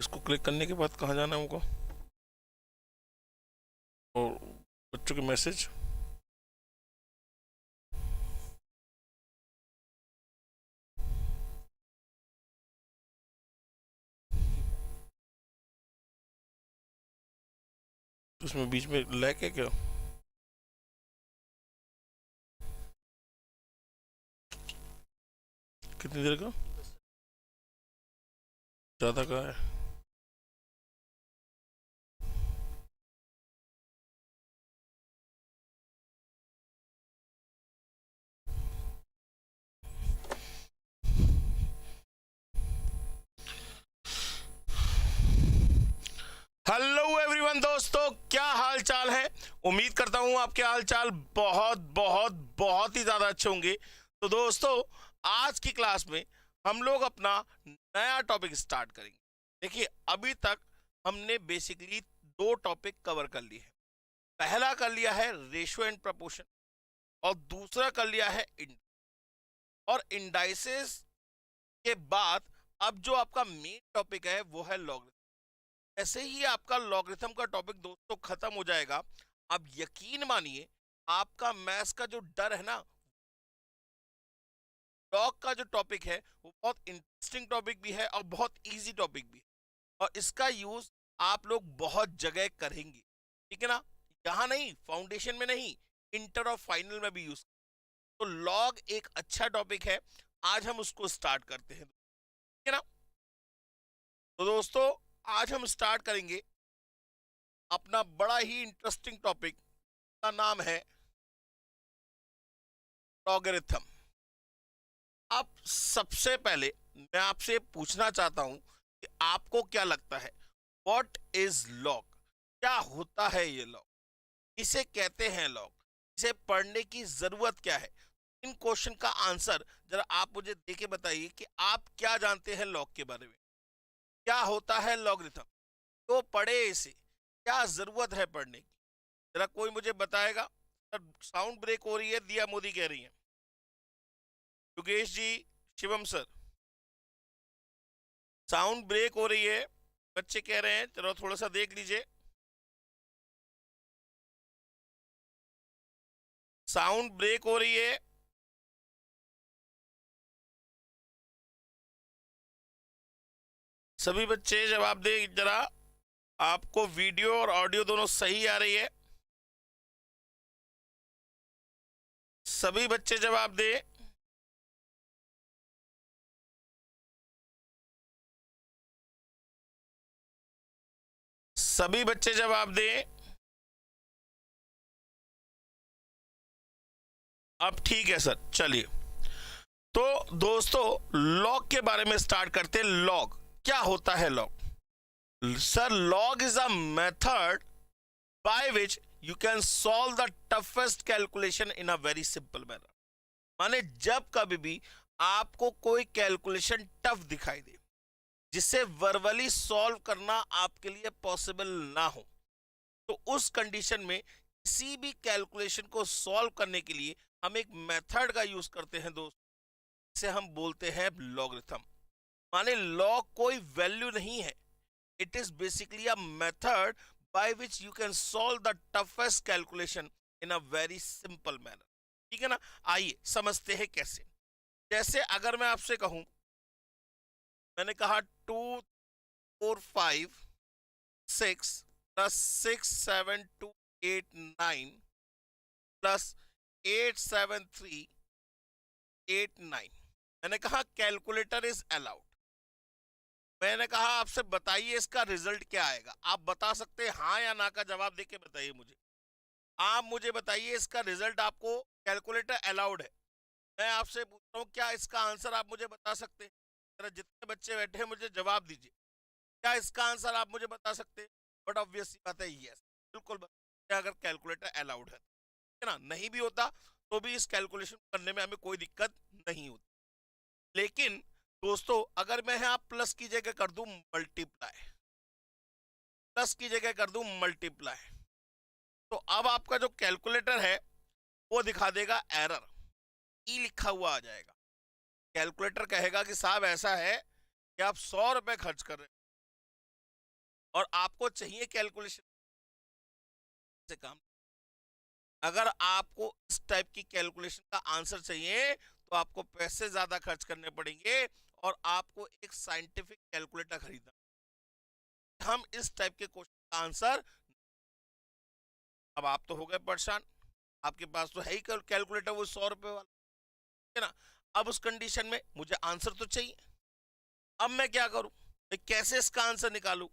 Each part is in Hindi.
इसको क्लिक करने के बाद कहाँ जाना है हमको? और बच्चों के मैसेज। उसमें बीच में लैग है क्या? कितनी देर का? ज़्यादा का है। हेलो एवरीवन दोस्तों, क्या हाल चाल है? उम्मीद करता हूँ आपके हाल चाल बहुत बहुत बहुत ही ज़्यादा अच्छे होंगे। तो दोस्तों, आज की क्लास में हम लोग अपना नया टॉपिक स्टार्ट करेंगे। देखिए, अभी तक हमने बेसिकली दो टॉपिक कवर कर लिए हैं। पहला कर लिया है रेशियो एंड प्रपोर्शन, और दूसरा कर लिया है और इंडाइसेस के बाद अब जो आपका मेन टॉपिक है वो है लॉगरिथम। ऐसे ही आपका लॉगरिथम का टॉपिक दोस्तों खत्म हो जाएगा। अब यकीन मानिए, आपका मैथ्स का जो डर है ना, लॉग का जो टॉपिक है वो बहुत इंटरेस्टिंग टॉपिक भी है और बहुत इजी टॉपिक भी है, और इसका यूज आप लोग बहुत जगह करेंगे। ठीक है ना? यहाँ नहीं, फाउंडेशन में नहीं, इंटर और फाइनल में भी यूज। तो लॉग एक अच्छा टॉपिक है, आज हम उसको स्टार्ट करते हैं। ठीक है ना? तो दोस्तों, आज हम स्टार्ट करेंगे अपना बड़ा ही इंटरेस्टिंग टॉपिक का नाम है लॉगरिथम। अब सबसे पहले मैं आपसे पूछना चाहता हूं कि आपको क्या लगता है, व्हाट इज लॉग? क्या होता है ये लॉग? इसे कहते हैं लॉग? इसे पढ़ने की जरूरत क्या है? इन क्वेश्चन का आंसर जरा आप मुझे देके बताइए कि आप क्या जानते हैं लॉग के बारे में। क्या होता है लॉगरिथम? तो पढ़े इसे, क्या जरूरत है पढ़ने की? जरा कोई मुझे बताएगा? सर, साउंड ब्रेक हो रही है, दिया मोदी कह रही है। Yogesh ji, Shivam sir, sound break हो रही है, बच्चे कह रहे हैं। चलो थोड़ा सा देख लीजिए, साउंड ब्रेक हो रही है। सभी बच्चे जवाब दे जरा। आपको वीडियो और ऑडियो दोनों सही आ रही है? सभी बच्चे जवाब दे। सभी बच्चे जवाब दे। अब ठीक है सर, चलिए। तो दोस्तों, लॉग के बारे में स्टार्ट करते हैं। लॉग क्या होता है? Log, sir, log is a method by which you can solve the toughest calculation in a very simple manner। माने जब कभी भी आपको कोई कैलकुलेशन टफ दिखाई दे, जिसे वर्बली सॉल्व करना आपके लिए पॉसिबल ना हो, तो उस कंडीशन में किसी भी कैलकुलेशन को सॉल्व करने के लिए हम एक मेथड का यूज करते हैं दोस्त, इसे हम बोलते हैं लॉगरिथम। माने लॉग कोई वैल्यू नहीं है, it is basically a method by which you can solve the toughest calculation in a very simple manner। ठीक है ना? आइए समझते हैं कैसे। जैसे अगर मैं आपसे कहूं, मैंने कहा 2 4 5 6 प्लस 6 7 2 8 9 प्लस 8 7 3 8 9। मैंने कहा कैलकुलेटर इज अलाउड। मैंने कहा आपसे बताइए इसका रिजल्ट क्या आएगा। आप बता सकते हैं हाँ या ना का जवाब देके बताइए मुझे। आप मुझे बताइए इसका रिजल्ट, आपको कैलकुलेटर अलाउड है। मैं आपसे पूछ रहा हूँ, क्या इसका आंसर आप मुझे बता सकते हैं? जरा जितने बच्चे बैठे हैं मुझे जवाब दीजिए, क्या इसका आंसर आप मुझे बता सकते हैं? बट ऑब्वियस बात है, यस, बिल्कुल बताइए अगर कैलकुलेटर अलाउड है ना। नहीं भी होता तो भी इस कैलकुलेशन करने में हमें कोई दिक्कत नहीं होती। लेकिन दोस्तों, अगर मैं यहाँ प्लस की जगह कर दूं मल्टीप्लाई, प्लस की जगह कर दूं मल्टीप्लाई, तो अब आपका जो कैलकुलेटर है वो दिखा देगा एरर, ई लिखा हुआ आ जाएगा। कैलकुलेटर कहेगा कि साहब ऐसा है कि आप 100 रुपए खर्च कर रहे हैं, और आपको चाहिए कैलकुलेशन से काम। अगर आपको इस टाइप की कैलकुलेशन का आंसर चाहिए तो आपको पैसे ज्यादा खर्च करने पड़ेंगे और आपको एक साइंटिफिक कैलकुलेटर खरीदना। हम इस टाइप के क्वेश्चन का आंसर, अब आप तो हो गए परेशान, आपके पास तो है ही कैलकुलेटर वो 100 रुपए वाला, है ना। अब उस कंडीशन में मुझे आंसर तो चाहिए। अब मैं क्या करूं, मैं कैसे इसका आंसर निकालूं?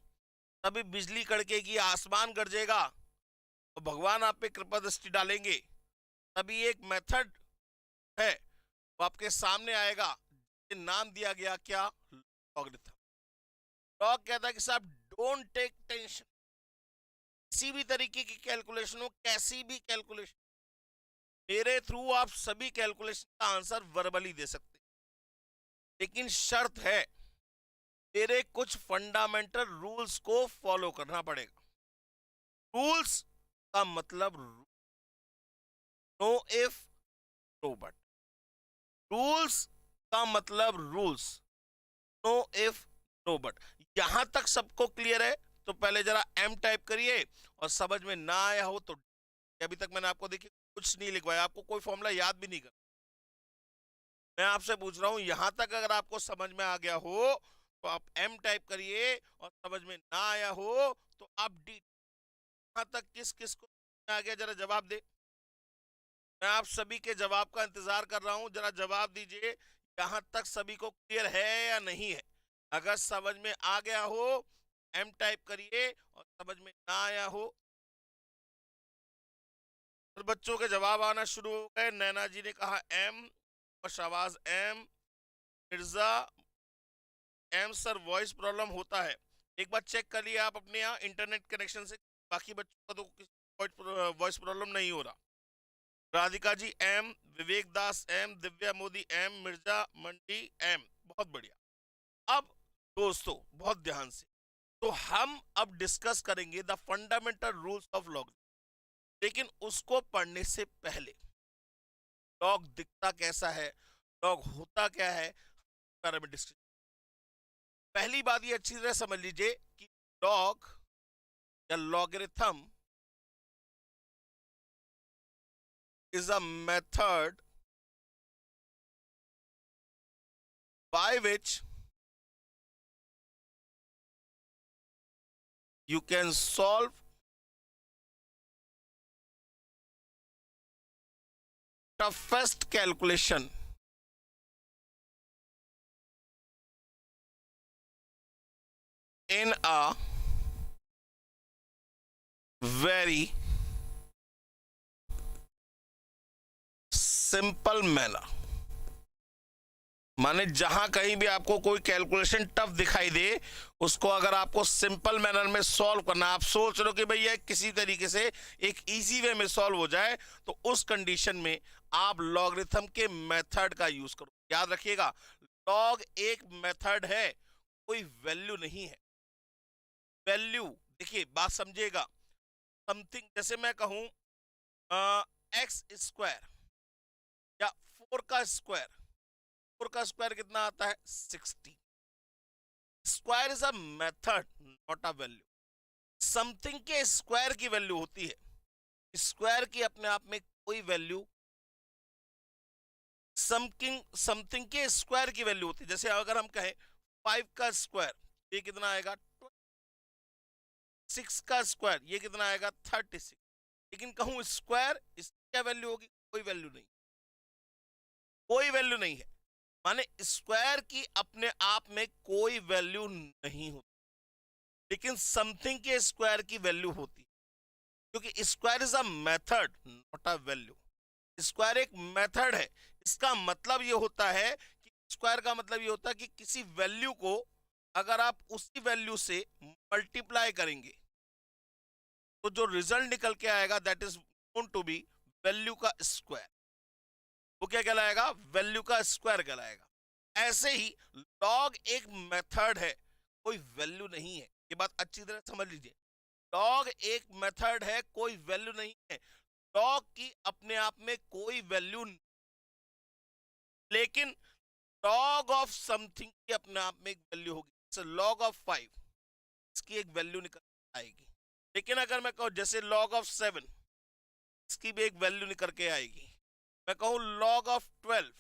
तभी बिजली कड़केगी, आसमान गरजेगा और भगवान आप पे कृपा दृष्टि डालेंगे। तभी एक मेथड है वो आपके सामने आएगा। नाम दिया गया क्या? लॉगरिथम। लॉग कहता है कि साहब डोंट टेक टेंशन, किसी भी तरीके की कैलकुलेशन हो, कैसी भी कैलकुलेशन, मेरे थ्रू आप सभी कैलकुलेशन का आंसर वर्बली दे सकते हैं। लेकिन शर्त है, मेरे कुछ फंडामेंटल रूल्स को फॉलो करना पड़ेगा। रूल्स का मतलब no if no but. Rules का मतलब rules, no if no but. यहां तक सबको क्लियर है? तो पहले जरा एम टाइप करिए और समझ में ना आया हो तो, अभी तक मैंने आपको देखिए कुछ नहीं लिखवाया, आपको कोई फॉर्मूला याद भी नहीं कर। मैं आपसे पूछ रहा हूं, यहां तक अगर आपको समझ में आ गया हो तो आप एम टाइप करिए, और समझ में ना आया हो तो आप डी। यहां तक किस किस को आ गया जरा जवाब दे। मैं आप सभी के जवाब का इंतजार कर रहा हूं, जरा जवाब दीजिए। यहां तक सभी को क्लियर है या नहीं है? अगर समझ में आ गया हो एम टाइप करिए, और समझ में ना आया हो तो बच्चों के जवाब आना शुरू हो गए। नैना जी ने कहा एम, और Shahbaz M, Mirza M. Sir voice problem होता है, एक बार चेक कर लिया आप अपने यहाँ इंटरनेट कनेक्शन से। बाकी बच्चों का तो वॉइस प्रॉब्लम नहीं हो रहा। राधिका जी एम, विवेक दास एम, दिव्या मोदी एम, मिर्जा मंडी एम। बहुत बढ़िया। अब दोस्तों बहुत ध्यान से, तो हम अब डिस्कस करेंगे the fundamental rules of log. लेकिन उसको पढ़ने से पहले लॉग दिखता कैसा है, लॉग होता क्या है, बारे में डिस्कस। पहली बात ये अच्छी तरह समझ लीजिए कि लॉग या logarithm is a method by which you can solve toughest calculation in a very simple manner। माने जहां कहीं भी आपको कोई कैलकुलेशन टफ दिखाई दे, उसको अगर आपको सिंपल मैनर में सॉल्व करना, आप सोच रहे हो कि भैया किसी तरीके से एक इजी वे में सॉल्व हो जाए, तो उस कंडीशन में आप लॉगरिथम के मेथड का यूज करो। याद रखिएगा, लॉग एक मेथड है, कोई वैल्यू नहीं है। वैल्यू देखिए, बात समझिएगा। समथिंग, जैसे मैं कहूं एक्स स्क्वायर या 4 का स्क्वायर, 4 का स्क्वायर कितना आता है? 60। Square is a method, not a value. Something के स्क्वायर की वैल्यू होती है, स्क्वायर की अपने आप में कोई वैल्यू, समथिंग समथिंग के स्क्वायर की वैल्यू होती है। जैसे अगर हम कहें 5 का स्क्वायर, ये कितना आएगा? 6 का स्क्वायर, ये कितना आएगा? 36। लेकिन कहूं स्क्वायर, इसकी क्या वैल्यू होगी? कोई वैल्यू नहीं, कोई वैल्यू नहीं है। माने स्क्वायर की अपने आप में कोई वैल्यू नहीं होती, लेकिन समथिंग के स्क्वायर की वैल्यू होती है, क्योंकि square is a method not a value. Square एक मेथड है। इसका मतलब ये होता है कि स्क्वायर का मतलब ये होता है कि किसी वैल्यू को अगर आप उसी वैल्यू से मल्टीप्लाई करेंगे तो जो रिजल्ट निकल के आएगा that is known to be value का स्क्वायर। वो क्या कहलाएगा? वैल्यू का स्क्वायर कहलाएगा। ऐसे ही लॉग एक मेथड है, कोई वैल्यू नहीं है। ये बात अच्छी तरह समझ लीजिए, लॉग एक मेथड है, कोई वैल्यू नहीं है। लॉग की अपने आप में कोई वैल्यू, लेकिन लॉग ऑफ समथिंग की अपने आप में एक वैल्यू होगी। लॉग ऑफ 5, इसकी एक वैल्यू निकल आएगी। लेकिन अगर मैं कहूँ जैसे log ऑफ 7, इसकी भी एक वैल्यू निकल के आएगी। मैं कहूँ log ऑफ 12,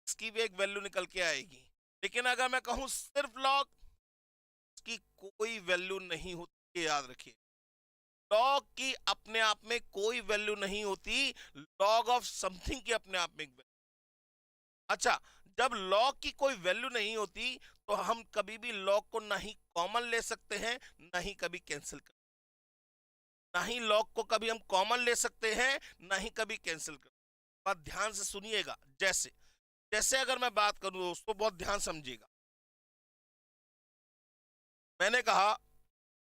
इसकी भी एक वैल्यू निकल के आएगी। लेकिन अगर मैं कहूँ सिर्फ log, इसकी कोई वैल्यू नहीं होती, याद रखिए। लॉग की अपने आप में कोई वैल्यू नहीं होती, लॉग ऑफ समथिंग की अपने आप में एक वैल्यू। अच्छा, जब लॉग की कोई वैल्यू नहीं होती तो हम कभी भी लॉग को ना ही कॉमन ले सकते हैं, ना ही कभी कैंसिल कर, ना ही लॉग को कभी हम कॉमन ले सकते हैं, ना ही कभी कैंसिल कर। बात ध्यान से सुनिएगा। जैसे जैसे अगर मैं बात करूं दोस्तों, बहुत ध्यान समझिएगा। मैंने कहा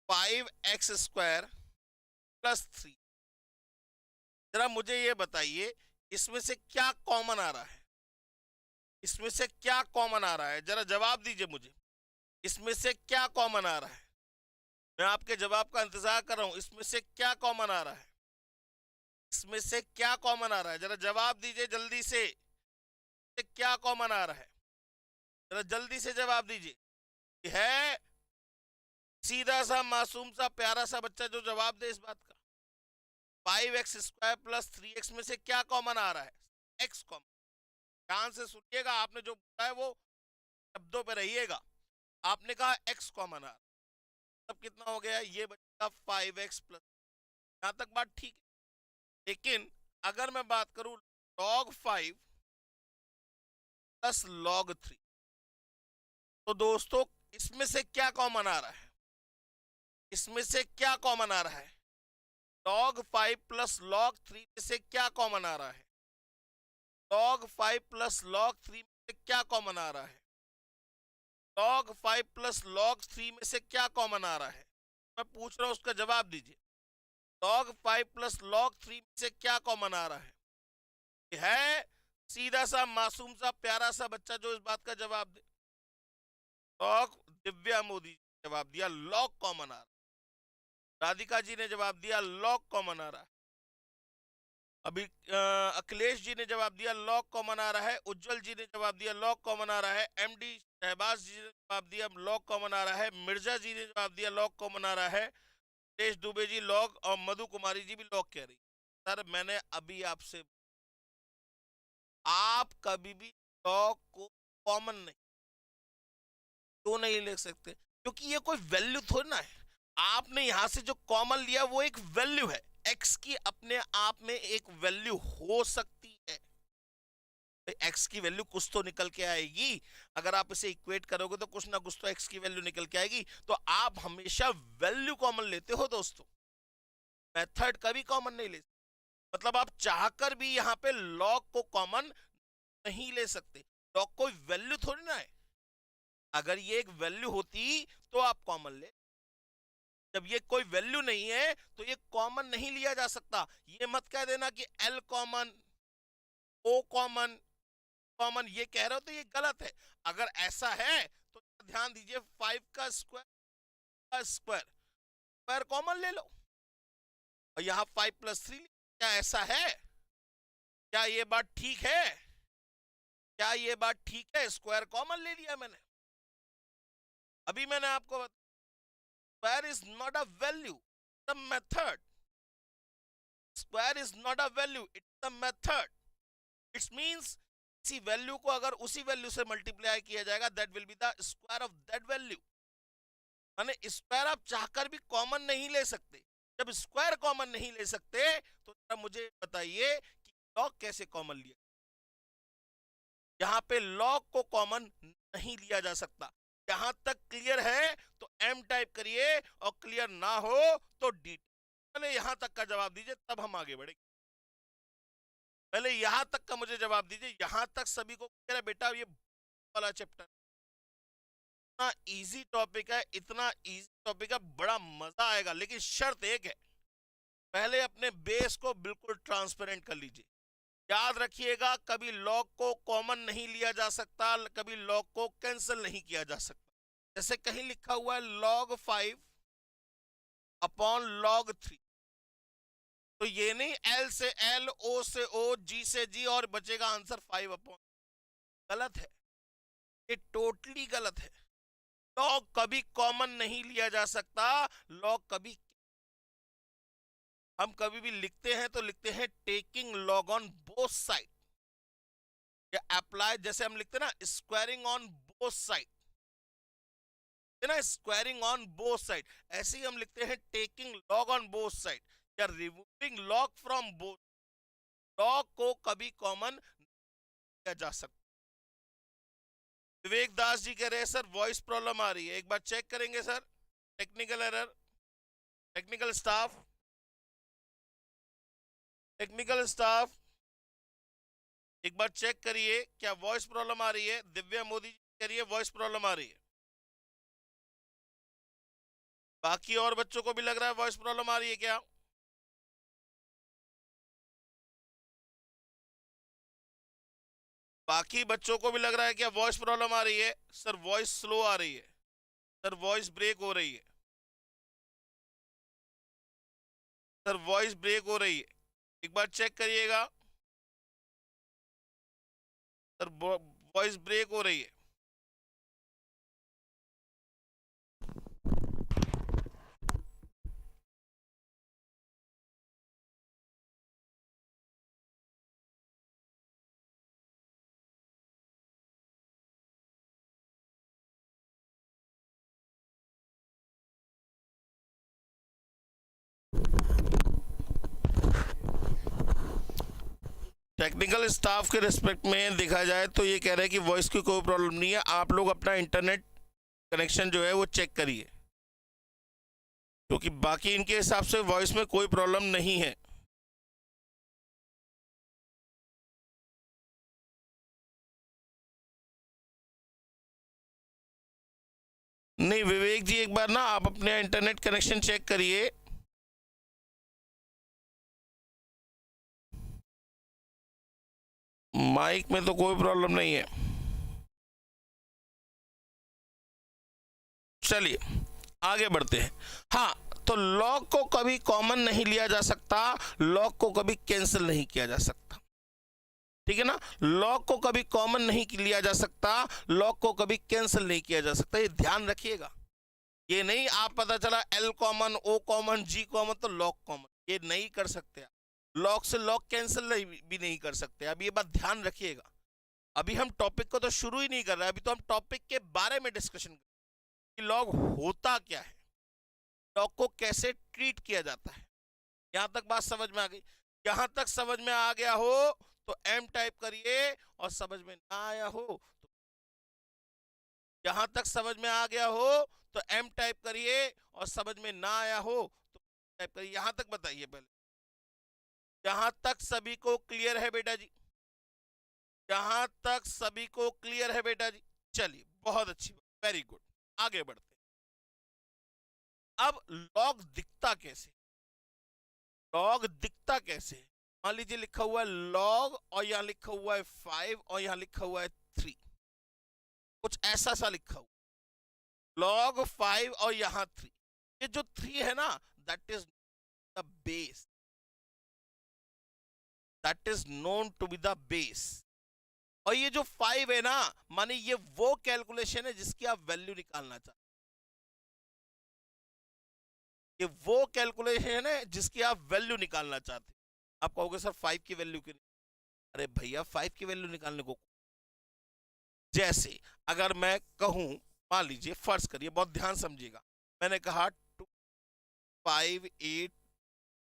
5x² + 3। जरा मुझे ये बताइए, इसमें से क्या कॉमन आ रहा है? इसमें से क्या कॉमन आ रहा है? जरा जवाब दीजिए मुझे, इसमें से क्या कॉमन आ रहा है? मैं आपके जवाब का इंतजार कर रहा हूं। इसमें से क्या कॉमन आ रहा है? इसमें से क्या कॉमन आ रहा है? जरा जवाब दीजिए जल्दी से, क्या कॉमन आ रहा है? जरा जल्दी से जवाब दीजिए। है सीधा सा मासूम सा प्यारा सा बच्चा जो जवाब दे इस बात का। 5x² + 3x में से क्या कॉमन आ रहा है? x common. ध्यान से सुनिएगा, आपने जो बोला है वो शब्दों पे रहिएगा। आपने कहा x कॉमन आ रहा है, तब कितना हो गया? ये बचेगा 5x +। यहां तक बात ठीक है। लेकिन अगर मैं बात करूं log 5 + log 3, तो दोस्तों इसमें से क्या कॉमन आ रहा है? इसमें से क्या कॉमन आ रहा है? log 5 + log 3 में से क्या कॉमन आ रहा है? log 5 + log 3 में से क्या कॉमन आ रहा है? log 5 + log 3 में से क्या कॉमन आ रहा है? मैं पूछ रहा हूं, उसका जवाब दीजिए। log 5 + log 3 में से क्या कॉमन आ रहा है? है सीधा सा मासूम सा प्यारा सा बच्चा जो इस बात का जवाब दे। log, दिव्या मोदी जवाब दिया log कॉमन आ रहा है। राधिका जी ने जवाब दिया log कॉमन आ रहा है। अभी अखिलेश जी ने जवाब दिया लॉग कॉमन आ रहा है। उज्जवल जी ने जवाब दिया लॉग कॉमन आ रहा है। एमडी शहबाज जी ने जवाब दिया लॉग कॉमन आ रहा है। मिर्जा जी ने जवाब दिया लॉग कॉमन आ रहा है। तेज दुबे जी लॉग, और मधु कुमारी जी भी लॉग कह रही। सर मैंने अभी आपसे, आप कभी भी लॉग को कॉमन नहीं, क्यों नहीं ले सकते? क्योंकि ये कोई वैल्यू थोड़ी ना है। आपने यहां से जो कॉमन लिया वो एक वैल्यू है। एक्स की अपने आप में एक वैल्यू हो सकती है। एक्स की वैल्यू कुछ तो निकल के आएगी। अगर आप इसे इक्वेट करोगे तो कुछ ना कुछ तो एक्स की वैल्यू निकल के आएगी। तो आप हमेशा वैल्यू कॉमन लेते हो दोस्तों, मेथड कभी कॉमन नहीं ले सकते। मतलब आप चाहकर भी यहां पे लॉग को कॉमन नहीं ले सकते। लॉग कोई वैल्यू थोड़ी ना है। अगर ये एक वैल्यू होती तो आप कॉमन ले। जब ये कोई वैल्यू नहीं है तो ये कॉमन नहीं लिया जा सकता। ये मत कह देना कि एल कॉमन, ओ कॉमन, कॉमन ये कह रहे हो तो ये गलत है। अगर ऐसा है तो ध्यान दीजिए, 5 का स्क्वायर स्क्वायर कॉमन ले लो, और यहां 5 + 3। क्या ऐसा है? क्या ये बात ठीक है? क्या ये बात ठीक है? स्क्वायर कॉमन ले लिया मैंने। अभी मैंने आपको बताया square is not a value, the method. Square is not a value, it's a method. It's means किसी वैल्यू को अगर उसी वैल्यू से मल्टीप्लाई किया जाएगा, that will be the square of that value. माने स्क्वायर आप चाहकर भी कॉमन नहीं ले सकते। जब स्क्वायर कॉमन नहीं ले सकते तो मुझे बताइए कि लॉग कैसे कॉमन लिया? यहां पे लॉग को कॉमन नहीं लिया जा सकता। यहां तक क्लियर है तो एम टाइप करिए, और क्लियर ना हो तो डी। पहले यहां तक का जवाब दीजिए, तब हम आगे बढ़ेंगे। पहले यहां तक का मुझे जवाब दीजिए। यहां तक सभी को क्लियर है बेटा? ये वाला चैप्टर इतना इजी टॉपिक है, इतना इजी टॉपिक है, बड़ा मजा आएगा। लेकिन शर्त एक है, पहले अपने बेस को बिल्कुल ट्रांसपेरेंट कर लीजिए। याद रखिएगा, कभी लॉग को कॉमन नहीं लिया जा सकता, कभी लॉग को कैंसिल नहीं किया जा सकता। जैसे कहीं लिखा हुआ है log 5 अपॉन log 3, तो ये नहीं L से L, O से O, G से G और बचेगा आंसर 5 अपॉन। गलत है, ये टोटली गलत है। लॉग कभी कॉमन नहीं लिया जा सकता। लॉग कभी, हम कभी भी लिखते हैं तो लिखते हैं taking log on both side, या अप्लाई, जैसे हम लिखते हैं ना स्क्वायरिंग ऑन बोथ साइड, है ना, स्क्वायरिंग ऑन बोथ साइड, ऐसे ही हम लिखते हैं taking log on both side या removing log from both. Log को कभी कॉमन किया जा सकता। विवेक दास जी कह रहे हैं सर वॉइस प्रॉब्लम आ रही है, एक बार चेक करेंगे sir. Technical error, technical staff, technical staff एक बार चेक करिए क्या वॉइस प्रॉब्लम आ रही है। दिव्या मोदी जी कह रही है वॉइस प्रॉब्लम आ रही है। बाकी और बच्चों को भी लग रहा है वॉइस प्रॉब्लम आ रही है क्या? बाकी बच्चों को भी लग रहा है क्या वॉइस प्रॉब्लम आ रही है? सर वॉइस स्लो आ रही है, सर वॉइस ब्रेक हो रही है, सर वॉइस ब्रेक हो रही है, एक बार चेक करिएगा। सर वॉइस ब्रेक हो रही है। टेक्निकल स्टाफ के रिस्पेक्ट में देखा जाए तो ये कह रहे हैं कि वॉइस की कोई प्रॉब्लम नहीं है, आप लोग अपना इंटरनेट कनेक्शन जो है वो चेक करिए, क्योंकि बाकी इनके हिसाब से वॉइस में कोई प्रॉब्लम नहीं है। नहीं विवेक जी, एक बार ना आप अपने इंटरनेट कनेक्शन चेक करिए। माइक में तो कोई प्रॉब्लम नहीं है। चलिए आगे बढ़ते हैं। हाँ, तो लॉग को कभी कॉमन नहीं लिया जा सकता, लॉग को कभी कैंसिल नहीं किया जा सकता, ठीक है ना। लॉग को कभी कॉमन नहीं लिया जा सकता, लॉग को कभी कैंसिल नहीं किया जा सकता, ये ध्यान रखिएगा। ये नहीं आप पता चला एल कॉमन, ओ कॉमन, जी कॉमन तो लॉग कॉमन, ये नहीं कर सकते आप। लॉग से लॉग कैंसिल भी नहीं कर सकते, अब ये बात ध्यान रखिएगा। अभी हम टॉपिक को तो शुरू ही नहीं कर रहे, अभी तो हम टॉपिक के बारे में डिस्कशन कर रहे हैं कि लॉग होता क्या है, लॉग को कैसे ट्रीट किया जाता है। यहां तक बात समझ में आ गई? यहां तक समझ में आ गया हो तो एम टाइप करिए, और समझ में ना आया हो तो, यहां तक समझ में आ गया हो तो एम टाइप करिए, और समझ में ना आया हो तो टाइप करिए। यहां तक बताइए पहले, यहां तक सभी को क्लियर है बेटा जी? यहां तक सभी को क्लियर है बेटा जी? चलिए बहुत अच्छी बात, वेरी गुड। आगे बढ़ते हैं। अब लॉग दिखता कैसे, लॉग दिखता कैसे? मान लीजिए लिखा हुआ है लॉग, और यहां लिखा हुआ है 5, और यहां लिखा हुआ है 3, कुछ ऐसा सा लिखा हुआ लॉग 5 और यहां 3। ये जो 3 है ना, that is the base, that is known to be the base. और ये जो 5 है ना, माने ये वो कैलकुलेशन है जिसकी आप वैल्यू निकालना चाहते, ये वो कैलकुलेशन है जिसकी आप वैल्यू निकालना चाहते। आप कहोगे सर 5 की वैल्यू क्यों नहीं? अरे भैया 5 की वैल्यू निकालने को, जैसे अगर मैं कहूं, मान लीजिए फर्ज करिए, बहुत ध्यान समझिएगा, मैंने कहा 2 5 8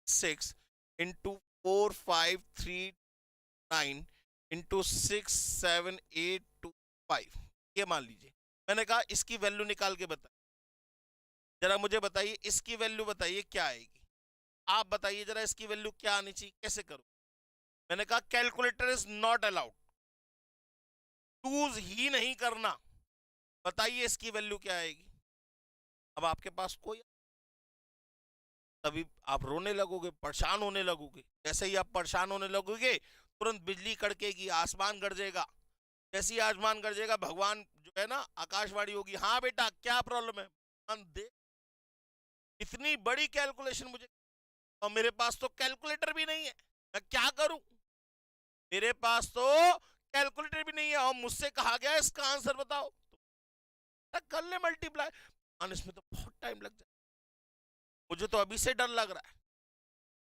6 इंटू 4 5 3 9 इंटू 6 7 8 2 5, ये मान लीजिए मैंने कहा इसकी वैल्यू निकाल के बताइए। जरा मुझे बताइए इसकी वैल्यू बताइए क्या आएगी, आप बताइए जरा इसकी वैल्यू क्या आनी चाहिए, कैसे करो? मैंने कहा calculator is not allowed, use ही नहीं करना। बताइए इसकी वैल्यू क्या आएगी? अब आपके पास कोई, तभी आप रोने लगोगे, परेशान होने लगोगे। जैसे ही आप परेशान होने लगोगे तुरंत बिजली कड़केगी, आसमान गरजेगा। जैसे ही आसमान गरजेगा, भगवान जो है ना आकाशवाणी होगी, हाँ बेटा क्या प्रॉब्लम है, भगवान दे। इतनी बड़ी कैलकुलेशन मुझे, और मेरे पास तो कैलकुलेटर भी नहीं है, मैं क्या करूं? मेरे पास तो कैलकुलेटर भी नहीं है और मुझसे कहा गया इसका आंसर बताओ। कर ले मल्टीप्लाई। मान इसमें तो बहुत टाइम लग जाए, मुझे तो अभी से डर लग रहा है।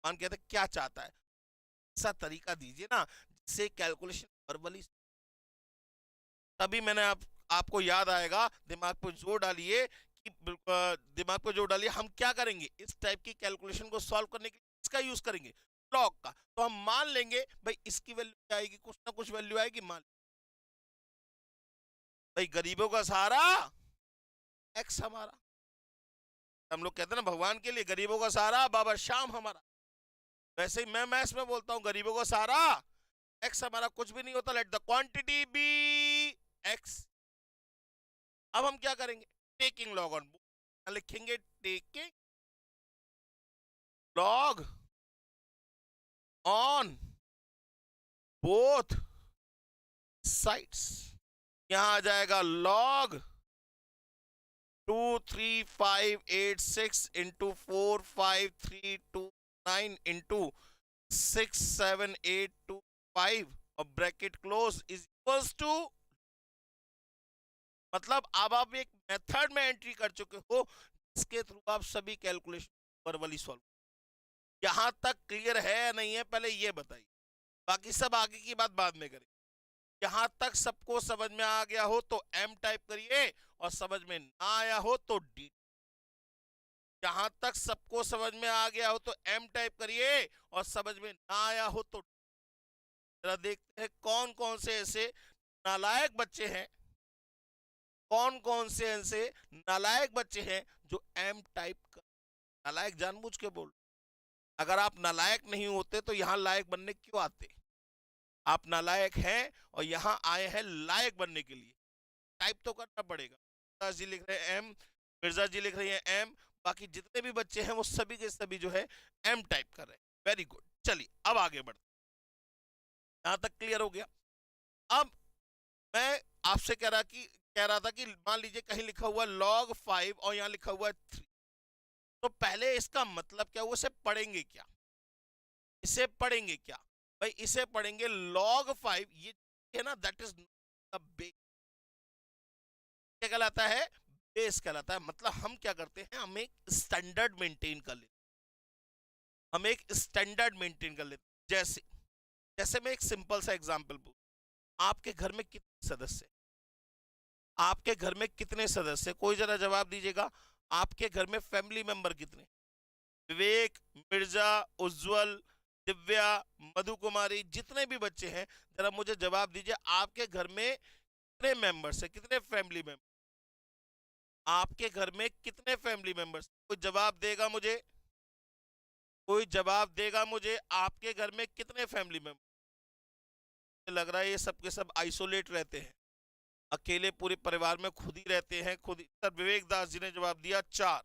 मान कहते क्या चाहता है, ऐसा तरीका दीजिए ना जिससे कैलकुलेशन वर्बली, तभी मैंने आपको याद आएगा। दिमाग पे जोर डालिए कि दिमाग पे जोर डालिए, हम क्या करेंगे इस टाइप की कैलकुलेशन को सॉल्व करने के लिए इसका यूज करेंगे, लॉग का। तो हम मान लेंगे भाई इसकी वैल्यू आएगी, कुछ ना कुछ वैल्यू आएगी। मान भाई गरीबों का सहारा एक्स हमारा, हम लोग कहते हैं ना भगवान के लिए गरीबों का सहारा बाबा श्याम हमारा, वैसे ही मैं मैथ्स में बोलता हूं गरीबों का सहारा एक्स हमारा। कुछ भी नहीं होता, let the quantity be X. अब हम क्या करेंगे, टेकिंग लॉग ऑन, लिखेंगे taking log on both sides. यहां आ जाएगा लॉग 23586 इंटू 45329 इंटू 67825 और bracket close is equals to, मतलब अब आप एक मेथड में एंट्री कर चुके हो इसके थ्रू आप सभी कैलकुलेशन वर्बली सॉल्व। यहां तक क्लियर है या नहीं है पहले ये बताइए, बाकी सब आगे की बात बाद में करें। यहां तक सबको समझ में आ गया हो तो एम टाइप करिए, और समझ में ना आया हो तो डी। यहां तक सबको समझ में आ गया हो तो एम टाइप करिए, और समझ में ना आया हो तो जरा देखते हैं कौन कौन से ऐसे नालायक बच्चे हैं, कौन कौन से ऐसे नालायक बच्चे हैं जो एम टाइप कर। नालायक जानबूझ के बोल, अगर आप नालायक नहीं होते तो यहां लायक बनने क्यों आते। आप नालायक हैं और यहां आए हैं लायक बनने के लिए, टाइप तो करना पड़ेगा। जी लिख रहे हैं एम, मिर्जा जी लिख रही हैं एम, बाकी जितने भी बच्चे हैं वो सभी के सभी जो है एम टाइप कर रहे हैं। वेरी गुड, चलिए अब आगे बढ़ते, यहां तक क्लियर हो गया। अब मैं आपसे कह रहा था कि मान लीजिए कहीं लिखा हुआ log 5 और यहां लिखा हुआ 3, तो पहले इसका मतलब क्या हुआ, इसे पढ़ेंगे क्या, इसे पढ़ेंगे क्या भाई, इसे पढ़ेंगे log 5, ये है ना दैट इज बेस। क्या कहलाता है, बेस कहलाता है। मतलब हम क्या करते हैं, हम एक स्टैंडर्ड मेंटेन कर लेते, हम एक स्टैंडर्ड मेंटेन कर लेते। जैसे जैसे मैं एक सिंपल सा एग्जांपल दूं, आपके घर में कितने सदस्य, आपके घर में कितने सदस्य, कोई जरा जवाब दीजिएगा। आपके घर में फैमिली मेंबर कितने, विवेक, मिर्जा, उज्जवल, दिव्या, मधु कुमारी, जितने भी बच्चे हैं जरा मुझे जवाब दीजिए, आपके घर में कितने मेंबर्स है, कितने फैमिली मेंबर, आपके घर में कितने फैमिली मेंबर्स। कोई जवाब देगा मुझे, कोई जवाब देगा मुझे, आपके घर में कितने फैमिली मेंबर। लग रहा है ये सब के सब आइसोलेट रहते हैं, अकेले पूरे परिवार में खुद ही रहते हैं, खुद ही। सर विवेक दास जी ने जवाब दिया 4,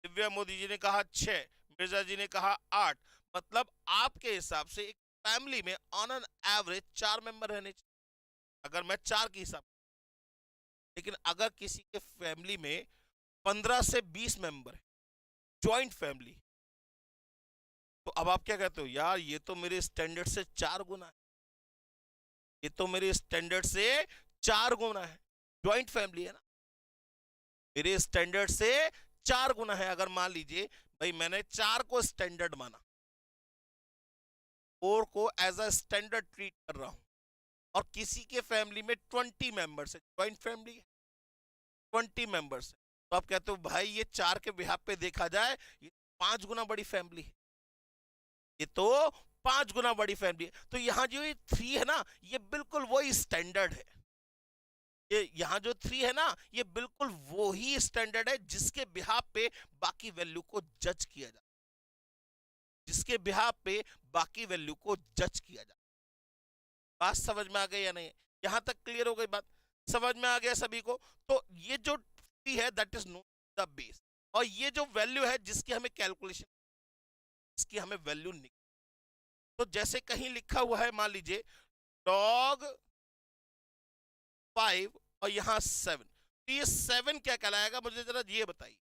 दिव्या मोदी जी ने कहा 6, मिर्जा जी ने कहा 8। मतलब आपके हिसाब से एक फैमिली में ऑन एन एवरेज 4 मेंबर रहने चाहिए, अगर मैं 4 की हिसाब। लेकिन अगर किसी के फैमिली में 15 से 20 मेंबर है, ज्वाइंट फैमिली, तो अब आप क्या कहते हो, यार ये तो मेरे स्टैंडर्ड से 4 गुना है, ये तो मेरे स्टैंडर्ड से 4 गुना है, ज्वाइंट फैमिली है ना, मेरे स्टैंडर्ड से 4 गुना है। अगर मान लीजिए भाई मैंने 4 को स्टैंडर्ड माना, 4 को एज अ स्टैंडर्ड ट्रीट कर रहा हूं, और किसी के फैमिली में 20 मेंबर्स है, ज्वाइंट फैमिली है, 20 मेंबर्स है, तो आप कहते हो भाई ये 4 के बिहाफ पे देखा जाए ये 5 गुना बड़ी फैमिली है, ये तो 5 गुना बड़ी फैमिली है। तो यहां जो ये 3 है ना, ये बिल्कुल वही स्टैंडर्ड है, ये यहाँ जो 3 है ना, ये बिल्कुल वो ही स्टैंडर्ड है जिसके बिहाफ पे बाकी वैल्यू को जज किया जाए, जिसके बिहाफ पे बाकी वैल्यू को जज किया जाए। बात समझ में आ गई या नहीं, यहां तक क्लियर हो गई बात, समझ में आ गया सभी को। तो ये जो 3 है that is known the base, और ये जो वैल्यू है जिसकी हमें कैलकुलेशन, इसकी हमें वैल्यू निकाल। तो जैसे कहीं लिखा हुआ है मान लीजिए log 5 और यहां 7, तो ये 7 क्या कहलाएगा मुझे जरा ये बताइए।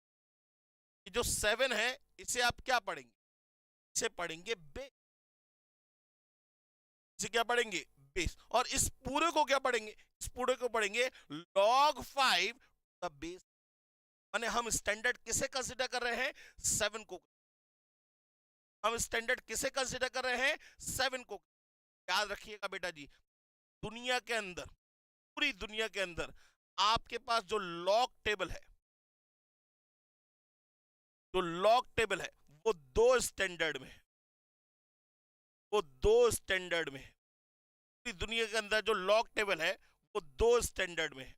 ये जो 7 है इसे आप क्या पढ़ेंगे, इसे पढ़ेंगे बेस, इसे क्या पढ़ेंगे बेस। और इस पूरे को क्या पढ़ेंगे, इस पूरे को पढ़ेंगे log 5 द बेस, माने हम स्टैंडर्ड किसे कंसिडर कर रहे हैं? 7 को। हम स्टैंडर्ड किसे कंसिडर कर रहे हैं? 7 को। याद रखिएगा बेटा जी, दुनिया के अंदर, पूरी दुनिया के अंदर आपके पास जो लॉग टेबल है, जो लॉग टेबल है, वो 2 स्टैंडर्ड में है। वो 2 स्टैंडर्ड में है। पूरी दुनिया के अंदर जो लॉग टेबल है वो 2 स्टैंडर्ड में है।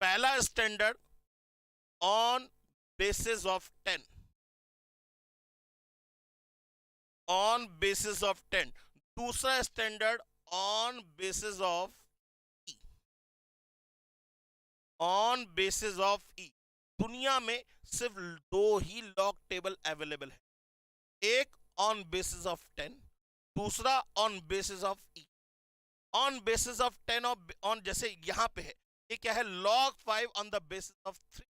पहला standard on basis of 10, on basis of 10। दूसरा standard on basis of e, on basis of e. दुनिया में सिर्फ 2 ही लॉग टेबल अवेलेबल है, एक ऑन बेसिस ऑफ 10, दूसरा on basis of e. On basis of 10 on, जैसे यहां पे है, ये क्या है? log 5 on the basis of 3।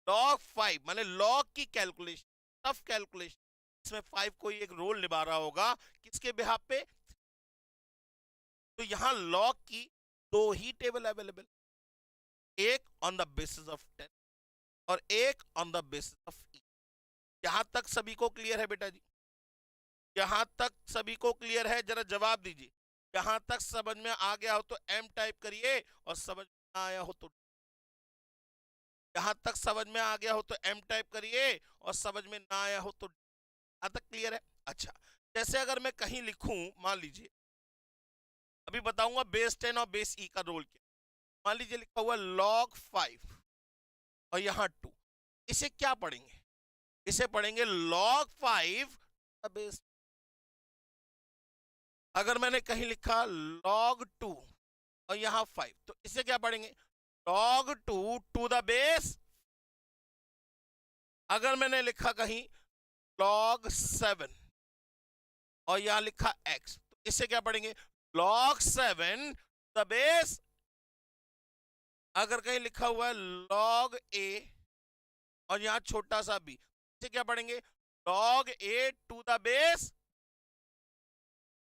log 5 माने log की कैलकुलेशन, टफ कैलकुलेशन, इसमें 5 कोई एक रोल निभा रहा होगा, किसके बिहाफ पे? तो यहां log की 2 ही टेबल अवेलेबल, एक ऑन द बेसिस ऑफ 10 और एक ऑन द बेसिस ऑफ ई। यहां तक सभी को क्लियर है बेटा जी? यहां तक सभी को क्लियर है? जरा जवाब दीजिए। यहां तक समझ में आ गया हो तो एम टाइप करिए, और समझ में ना आया हो तो, यहां तक समझ में आ गया हो तो एम टाइप करिए, और समझ में ना आया हो तो। यहां तक क्लियर है? अच्छा, जैसे अगर मैं कहीं लिखूं, मान लीजिए, अभी बताऊंगा बेस 10 और बेस ई का रोल क्या। मान लीजिए लिखा हुआ log 5 और यहां 2, इसे क्या पढ़ेंगे? इसे पढ़ेंगे log 5 बेस। अगर मैंने कहीं लिखा log 2 और यहां 5, तो इसे क्या पढ़ेंगे? log 2 to the base. अगर मैंने लिखा कहीं log 7 और यहां लिखा x, तो इसे क्या पढ़ेंगे? log 7 the base. अगर कहीं लिखा हुआ है log a और यहां छोटा सा b, इसे क्या पढ़ेंगे? log a to the base,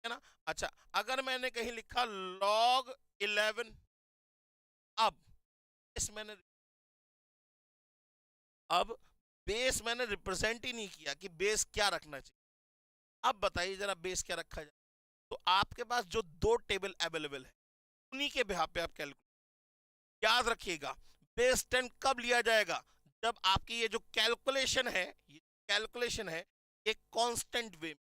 है ना? अच्छा, अगर मैंने कहीं लिखा log 11, अब इस मैंने, अब बेस मैंने रिप्रेजेंट ही नहीं किया कि बेस क्या रखना चाहिए। अब बताइए जरा बेस क्या रखा जाए? तो आपके पास जो 2 टेबल अवेलेबल है, उन्हीं के बिहाफ पे आप कैलकुलेट। याद रखिएगा, बेस 10 कब लिया जाएगा? जब आपकी ये जो कैलकुलेशन है, ये कैलकुलेशन है एक कांस्टेंट वे,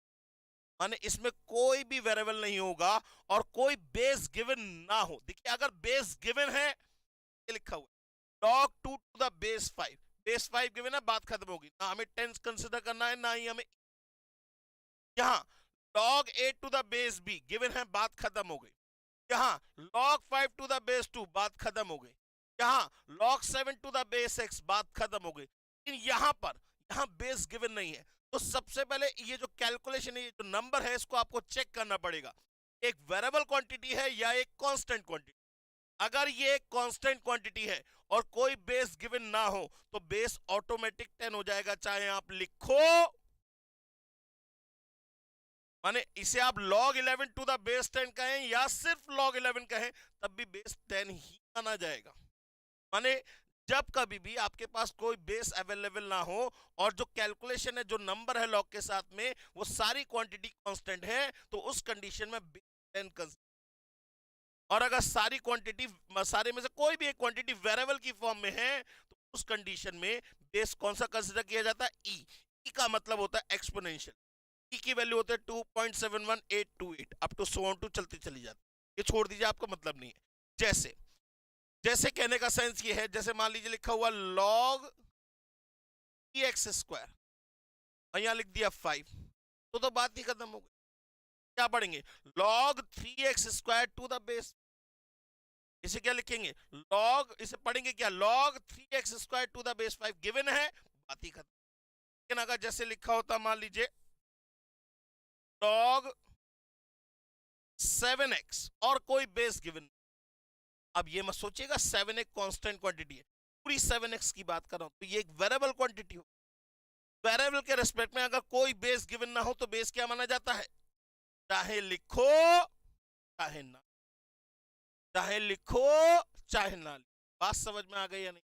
माने इसमें कोई भी वेरिएबल नहीं होगा और कोई बेस गिवन ना हो। देखिए, अगर बेस गिवन है, ये लिखा हुआ है log 2 to the base 5, base 5 given है, बात खत्म होगी। ना हमें 10 कंसिडर करना है, ना ही हमें यहां log 8 to the base b given है, बात खत्म हो गई। यहां log 5 टू द बेस 2, बात खत्म हो गई। यहां log 7 to the base x, बात खत्म हो गई। लेकिन यहां बेस गिवन नहीं है, तो सबसे पहले ये जो कैलकुलेशन है, ये जो नंबर है, इसको आपको चेक करना पड़ेगा, एक वेरिएबल क्वांटिटी है या एक कांस्टेंट क्वांटिटी। अगर ये एक कांस्टेंट क्वांटिटी है और कोई बेस गिवन ना हो, तो बेस ऑटोमेटिक 10 हो जाएगा, चाहे आप लिखो, माने इसे आप log 11 टू द बेस 10 कहें या सिर्फ log 11 कहें, तब भी बेस 10 ही माना जाएगा। माने जब कभी भी आपके पास कोई बेस अवेलेबल ना हो और जो कैलकुलेशन है, जो नंबर है लॉग के साथ में, वो सारी क्वांटिटी कांस्टेंट है, तो उस कंडीशन में बेस 10 कंसिडर। और अगर सारी क्वांटिटी, सारे में से कोई भी एक क्वांटिटी वेरिएबल की फॉर्म में है, तो उस कंडीशन में बेस कौन सा कंसिडर किया जाता है? ई। ई का मतलब होता है एक्सपोनेंशियल। ई की वैल्यू होता है 2.71828, अप टू सो ऑन टू चलती चली जाती। ये छोड़ दीजिए, आपको मतलब नहीं है। जैसे जैसे कहने का सेंस ये है, जैसे मान लीजिए लिखा हुआ log 3x² और यहां लिख दिया 5, तो बात ही खत्म हो गई। क्या पढ़ेंगे? log 3x² to the base, इसे क्या लिखेंगे? log, इसे पढ़ेंगे क्या? log 3x² to the base 5 given है, बात ही खत्म। लेकिन अगर जैसे लिखा होता, मान लीजिए log 7x और कोई बेस गिवन, अब ये मत सोचिएगा 7 एक कांस्टेंट क्वांटिटी है, पूरी 7x की बात कर रहा हूं, तो ये एक वेरिएबल क्वांटिटी हो। वेरिएबल के रिस्पेक्ट में अगर कोई बेस गिवन ना हो, तो बेस क्या माना जाता है? चाहे लिखो चाहे ना। चाहे लिखो चाहे ना लिखो। बात समझ में आ गई या नहीं?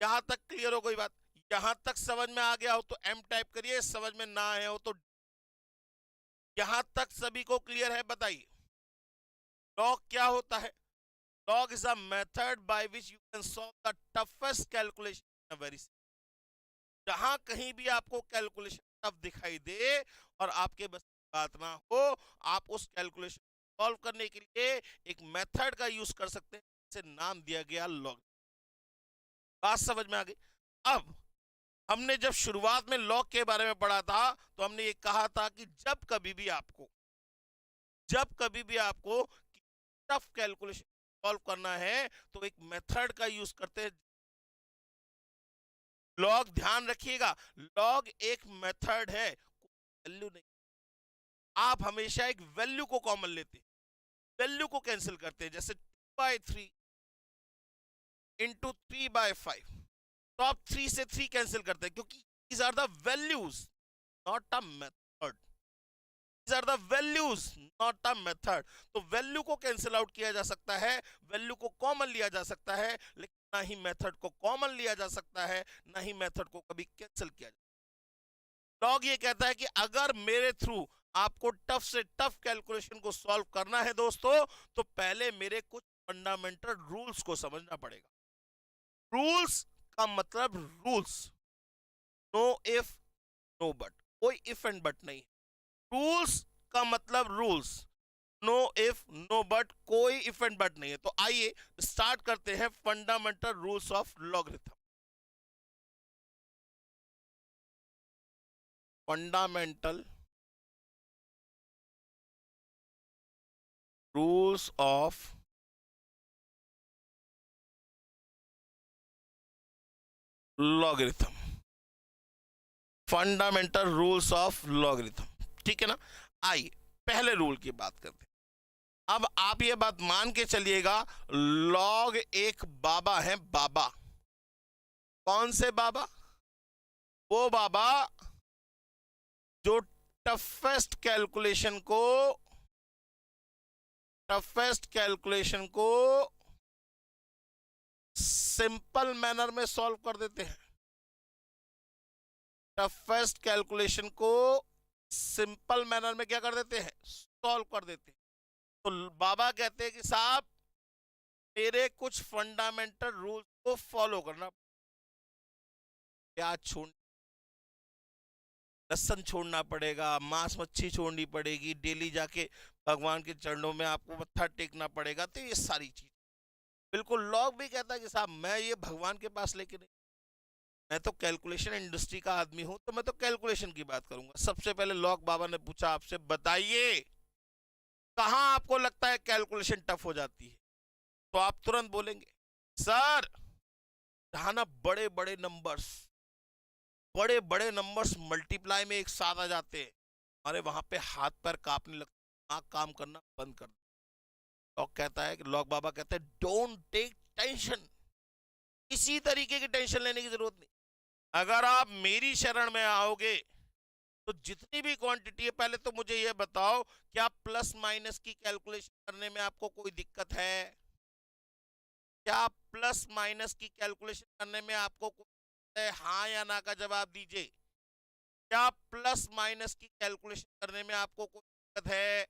यहां तक क्लियर हो? कोई बात यहां तक समझ में आ गया हो तो एम टाइप करिए, समझ में ना आया हो तो। यहां तक सभी को क्लियर है? बताइए लॉग क्या होता है। Log is a method by which you can solve the toughest calculation in a very. जहां कहीं भी आपको कैलकुलेशन टफ दिखाई दे और आपके बस की बात ना हो, आप उस कैलकुलेशन सॉल्व करने के लिए एक मेथड का यूज कर सकते हैं, जिसे नाम दिया गया लॉग। बात समझ में आ गई? अब हमने जब शुरुआत में लॉग के बारे में पढ़ा था तो हमने ये कहा था कि जब कभी भी आपको टफ कैलकुलेशन सॉल्व करना है तो एक मेथड का यूज करते हैं लॉग। ध्यान रखिएगा, लॉग एक मेथड है, वैल्यू नहीं। आप हमेशा एक वैल्यू को कॉमन लेते हैं, वैल्यू को कैंसिल करते हैं। जैसे 2/3 इंटू 3/5, तो आप 3 से 3 कैंसिल करते हैं क्योंकि these are the values not a method। these are the values not a method। तो वैल्यू को कैंसिल आउट किया जा सकता है, वैल्यू को कॉमन लिया जा सकता है, लेकिन ना ही मेथड को कॉमन लिया जा सकता है, ना ही मेथड को कभी कैंसिल किया जा। लॉग ये कहता है कि अगर मेरे थ्रू आपको टफ से टफ कैलकुलेशन को सॉल्व करना है दोस्तों, तो पहले मेरे कुछ फंडामेंटल रूल्स को समझना पड़ेगा। रूल्स का मतलब rules, no if no but, कोई इफ एंड बट नहीं। रूल्स का मतलब rules, no if no but, कोई इफ एंड बट नहीं है। तो आइए स्टार्ट करते हैं fundamental rules of logarithm. Fundamental rules of logarithm. Fundamental rules of logarithm, ठीक है ना? आइए पहले रूल की बात करते हैं। अब आप ये बात मान के चलिएगा, लॉग एक बाबा है, बाबा। कौन से बाबा? वो बाबा जो टफेस्ट कैलकुलेशन को सिंपल मैनर में सॉल्व कर देते हैं। टफेस्ट कैलकुलेशन को सिंपल मैनर में क्या कर देते हैं? सॉल्व कर देते हैं। तो बाबा कहते हैं कि साहब मेरे कुछ फंडामेंटल रूल्स को फॉलो करना। प्याज छोड़, लहसन छोड़ना पड़ेगा, मांस मच्छी छोड़नी पड़ेगी, डेली जाके भगवान के चरणों में आपको मत्था टेकना पड़ेगा। तो ये सारी चीज बिल्कुल लॉग भी कहता है कि साहब मैं ये भगवान के पास लेके नहीं, मैं तो कैलकुलेशन इंडस्ट्री का आदमी हूं, तो मैं तो कैलकुलेशन की बात करूंगा। सबसे पहले लॉग बाबा ने पूछा आपसे, बताइए कहां आपको लगता है कैलकुलेशन टफ हो जाती है? तो आप तुरंत बोलेंगे सर जहां ना बड़े बड़े नंबर्स मल्टीप्लाई में एक साथ आ जाते हैं, हमारे वहां पे हाथ पैर कांपने लगते, दिमाग काम करना बंद कर। लॉग कहता है कि लॉग बाबा कहते हैं डोंट टेक टेंशन, किसी तरीके की टेंशन लेने की जरूरत नहीं। अगर आप मेरी शरण में आओगे तो जितनी भी क्वांटिटी है, पहले तो मुझे ये बताओ क्या प्लस माइनस की कैलकुलेशन करने में आपको कोई दिक्कत है? क्या प्लस माइनस की कैलकुलेशन करने में आपको कोई दिक्कत है? हाँ या ना का जवाब दीजिए। क्या प्लस माइनस की कैलकुलेशन करने में आपको कोई दिक्कत है?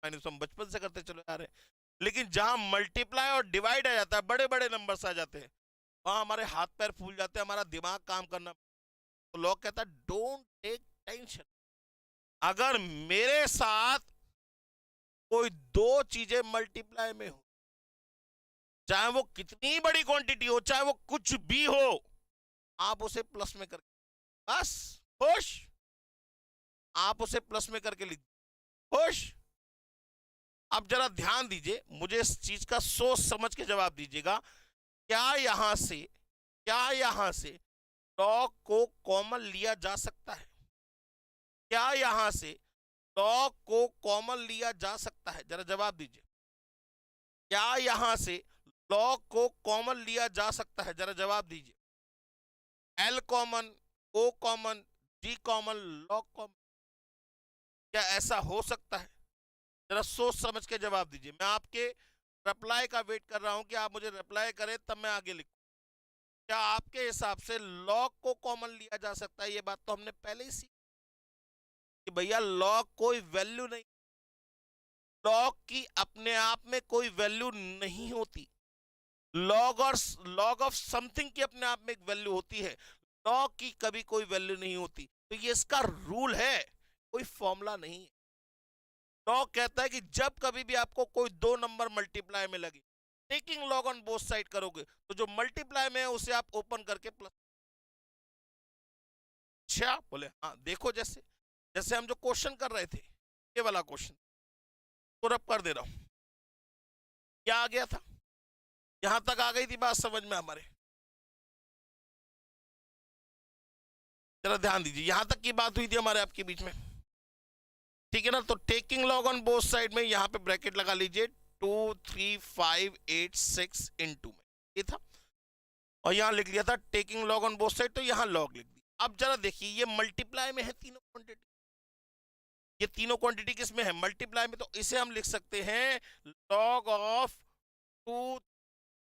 माइनस हम बचपन से करते चले आ रहे हैं, लेकिन जहां मल्टीप्लाई और डिवाइड आ जाता है, बड़े बड़े नंबर्स आ जाते हैं, वहां हमारे हाथ पैर फूल जाते हैं, हमारा दिमाग काम करना। तो लोग कहता है डोंट टेक टेंशन। अगर मेरे साथ कोई दो चीजें मल्टीप्लाई में हो, चाहे वो कितनी बड़ी क्वांटिटी हो, चाहे वो कुछ भी हो, आप उसे प्लस में करके बस खुश, आप उसे प्लस में करके लिख खुश। अब जरा ध्यान दीजिए, मुझे इस चीज का सोच समझ के जवाब दीजिएगा। क्या यहां से लॉग को कॉमन लिया जा सकता है? क्या यहां से लॉग को कॉमन लिया जा सकता है? जरा जवाब दीजिए। क्या यहां से लॉग को कॉमन लिया जा सकता है? जरा जवाब दीजिए। एल कॉमन, ओ कॉमन, जी कॉमन, लॉग कॉमन। क्या ऐसा हो सकता है? जरा सोच समझ के जवाब दीजिए। मैं आपके रिप्लाई का वेट कर रहा हूं कि आप मुझे रिप्लाई करें तब मैं आगे लिखूं। क्या आपके हिसाब से लॉग को कॉमन लिया जा सकता है? ये बात तो हमने पहले ही सीखी कि भैया लॉग कोई वैल्यू नहीं, लॉग की अपने आप में कोई वैल्यू नहीं होती। लॉग और लॉग ऑफ समथिंग की अपने आप में एक वैल्यू होती है, लॉग की कभी कोई वैल्यू नहीं होती। तो ये इसका रूल है, कोई फॉर्मूला नहीं है। लॉग कहता है कि जब कभी भी आपको कोई दो नंबर मल्टीप्लाई में लगे, taking log on both side करोगे तो जो मल्टीप्लाई में है उसे आप ओपन करके प्लस। अच्छा बोले हाँ, देखो जैसे जैसे हम जो क्वेश्चन कर रहे थे, ये वाला क्वेश्चन को रब कर दे रहा हूं। क्या आ गया था? यहां तक आ गई थी बात समझ में हमारे? जरा ध्यान दीजिए, यहां तक की बात हुई थी हमारे आपके बीच में, ठीक है ना? तो taking log on both side में यहां पे ब्रैकेट लगा लीजिए, 2 3 5 8 6 इनटू में ये था, और यहां लिख लिया था taking log on both side, तो यहां लॉग लिख दिया। अब जरा देखिए, ये मल्टीप्लाई में है तीनों क्वांटिटी, ये तीनों क्वांटिटी किस में है? मल्टीप्लाई में। तो इसे हम लिख सकते हैं log of 2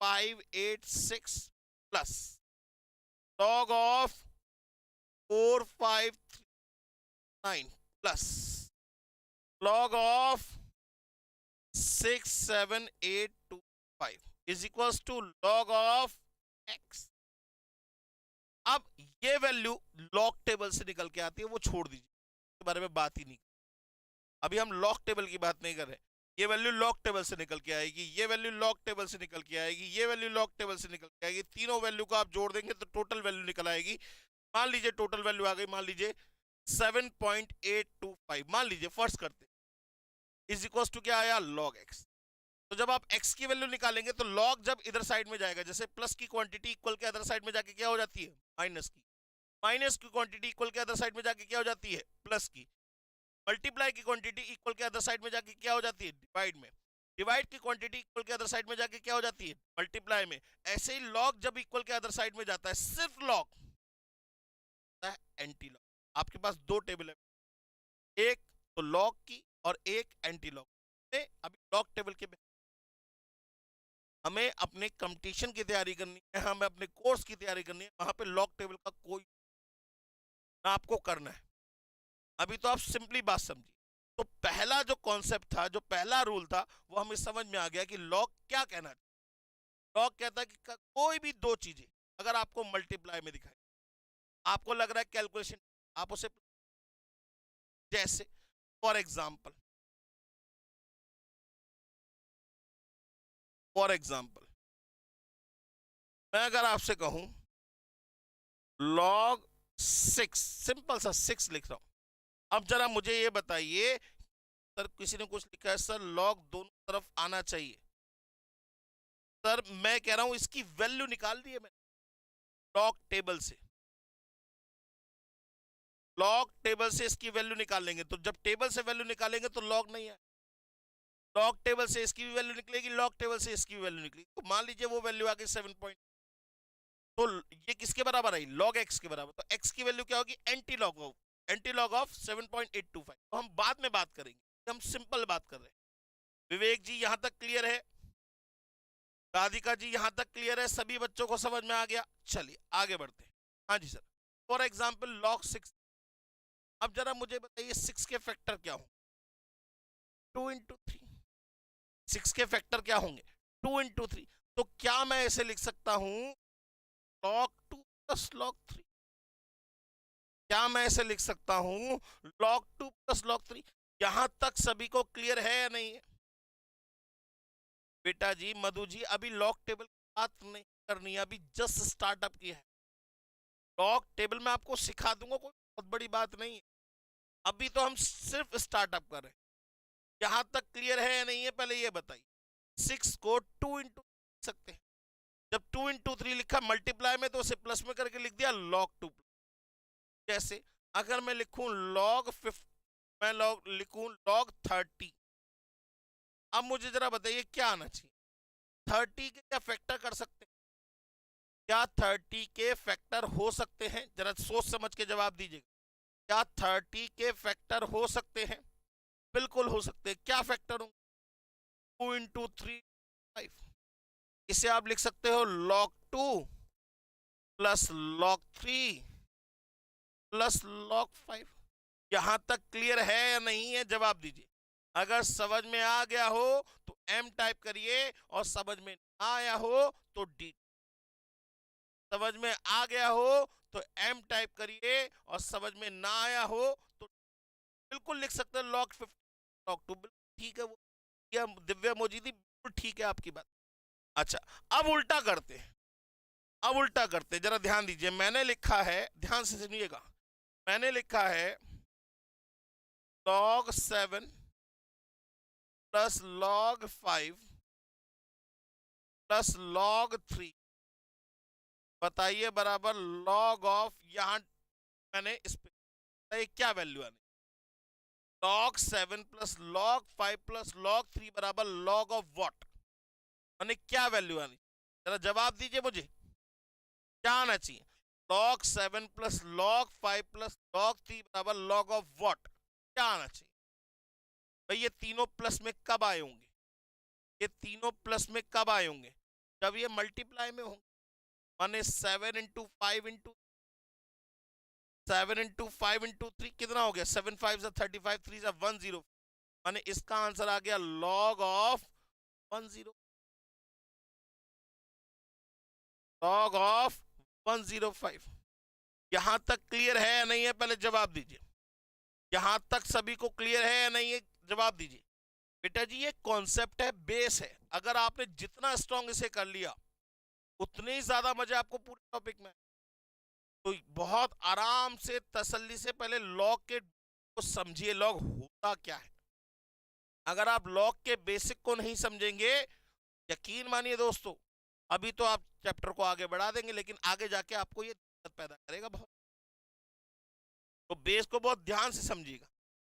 5 8 6 plus log of 4 5 3 9 plus log of 6 7 8 2 5 is equals to log of x। अब ये वैल्यू लॉग टेबल से निकल के आती है, वो छोड़ दीजिए, इसके बारे में बात ही नहीं। अभी हम लॉग टेबल की बात नहीं कर रहे। ये वैल्यू लॉग टेबल से निकल के आएगी, ये वैल्यू लॉग टेबल से निकल के आएगी, ये वैल्यू लॉग टेबल से निकल के आएगी। तीनों वैल्यू को आप जोड़ देंगे तो टोटल वैल्यू निकल आएगी। मान लीजिए टोटल वैल्यू आ गई, मान लीजिए 7.825, मान लीजिए फर्स्ट करते, इज इक्वल टू क्या आया? Log x. तो जब आप x की वैल्यू निकालेंगे तो log जब इधर साइड में जाएगा, जैसे प्लस की क्वांटिटी इक्वल के अदर साइड में जाके क्या हो जाती है? माइनस की। माइनस की क्वांटिटी इक्वल के अदर साइड में जाके क्या हो जाती है? प्लस की। मल्टीप्लाई की क्वांटिटी इक्वल के अदर साइड में जाके क्या हो जाती है? डिवाइड में। डिवाइड की क्वांटिटी इक्वल के अदर साइड में जाके क्या हो जाती है? मल्टीप्लाई में। ऐसे ही लॉग जब इक्वल के अदर साइड में जाता है, सिर्फ लॉग एंटी लॉग। आपके पास दो टेबल है, एक तो लॉग की और एक एंटी लॉग। अभी लॉग टेबल के हमें अपने कंपटीशन की तैयारी करनी है, हमें अपने कोर्स की तैयारी करनी है, वहां पे लॉग टेबल का कोई ना आपको करना है। अभी तो आप सिंपली बात समझिए। तो पहला जो कॉन्सेप्ट था, जो पहला रूल था, वो हमें समझ में आ गया कि लॉग क्या कहना है। लॉग कहता है कि कोई भी दो चीजें अगर आपको मल्टीप्लाई में दिखाई, आपको लग रहा है कैलकुलेशन, आप उसे, जैसे फॉर एग्जाम्पल मैं अगर आपसे कहूं log 6, सिंपल सा 6 लिख रहा हूं। अब जरा मुझे ये बताइए, सर किसी ने कुछ लिखा है सर log दोनों तरफ आना चाहिए। सर मैं कह रहा हूं इसकी वैल्यू निकाल दी है मैंने log टेबल से, log टेबल से इसकी वैल्यू निकाल लेंगे। तो जब टेबल से वैल्यू निकालेंगे तो log नहीं है, log टेबल से इसकी भी वैल्यू निकलेगी, log टेबल से इसकी भी वैल्यू निकलेगी। तो मान लीजिए वो वैल्यू आ गई 7 तो ये किसके बराबर आई? log x के बराबर। तो x की वैल्यू क्या होगी? Anti log of 7.825। तो हम बाद में बात करेंगे, हम सिंपल बात कर रहे हैं। विवेक जी यहां तक क्लियर है? राधिका जी यहां तक क्लियर है? सभी बच्चों को समझ में आ गया? चलिए आगे बढ़ते हैं। हाँ जी सर। For example log 6। अब जरा मुझे बताइए 6 के फैक्टर क्या होंगे? 2 इंटू 3। 6 के फैक्टर क्या होंगे? 2 इंटू 3। तो क्या मैं ऐसे लिख सकता हूं log 2 प्लस log 3? क्या मैं ऐसे लिख सकता हूं log 2 प्लस log 3? यहां तक सभी को क्लियर है या नहीं है? बेटा जी, मधु जी, अभी लॉग टेबल की बात नहीं करनी है, अभी जस्ट स्टार्टअप किया है। लॉग टेबल में आपको सिखा दूंगा, कोई बहुत बड़ी बात नहीं है। अभी तो हम सिर्फ स्टार्टअप कर रहे हैं। यहां तक क्लियर है या नहीं है, पहले ये बताइए। 6 को 2 इंटू सकते हैं। जब 2 इंटू 3 लिखा मल्टीप्लाई में तो उसे प्लस में करके लिख दिया log 2। जैसे अगर मैं लिखूं log 5, मैं लिखूं log 30। अब मुझे जरा बताइए क्या आना चाहिए? 30 के क्या फैक्टर कर सकते हैं? क्या 30 के फैक्टर हो सकते हैं? जरा सोच समझ के जवाब दीजिएगा। क्या 30 के फैक्टर हो सकते हैं? बिल्कुल हो सकते हैं। क्या फैक्टर होंगे? 2 इंटू 3 5। इसे आप लिख सकते हो log 2 plus log 3 plus log 5। यहां तक क्लियर है या नहीं है? जवाब दीजिए। अगर समझ में आ गया हो तो m टाइप करिए, और समझ में ना आया हो तो d। समझ में आ गया हो तो m टाइप करिए, और समझ में ना आया हो तो बिल्कुल लिख सकते हैं log 50 log 2। बिल्कुल ठीक है, वो या दिव्या मोजीदी, बिल्कुल ठीक है आपकी बात। अच्छा, अब उल्टा करते हैं। अब उल्टा करते हैं, जरा ध्यान दीजिए। मैंने लिखा है, ध्यान से सुनिएगा, मैंने लिखा है log 7 plus log 5 plus log 3, बताइए बराबर log ऑफ, यहां मैंने इस पे क्या वैल्यू आनी? log 7 plus log 5 plus log 3 बराबर log ऑफ व्हाट? मैंने क्या वैल्यू आनी? जरा जवाब दीजिए मुझे, क्या आना चाहिए? log 7 plus log 5 plus log 3 बराबर log ऑफ व्हाट? क्या आना चाहिए भाई? ये तीनों प्लस में कब आए होंगे? ये तीनों प्लस में कब आए होंगे? जब ये मल्टीप्लाई में होंगे। माने 7 इंटू 5 इंटू 7 इंटू 5 इंटू 3 कितना हो गया? 7 5 35, 3 10। माने इसका आंसर आ गया log ऑफ 10। log of 105। यहां तक क्लियर है या नहीं है? पहले जवाब दीजिए। यहां तक सभी को क्लियर है या नहीं है? जवाब दीजिए। बेटा जी, ये कॉन्सेप्ट है, बेस है। अगर आपने जितना स्ट्रांग इसे कर लिया, उतने ही ज्यादा मजा आपको पूरे टॉपिक में। तो बहुत आराम से, तसल्ली से पहले लॉग के को समझिए, लॉग होता क्या है। अगर आप लॉग के बेसिक को नहीं समझेंगे, यकीन मानिए दोस्तों, अभी तो आप चैप्टर को आगे बढ़ा देंगे, लेकिन आगे जाके आपको ये दिक्कत पैदा करेगा बहुत। तो बेस को बहुत ध्यान से समझिएगा।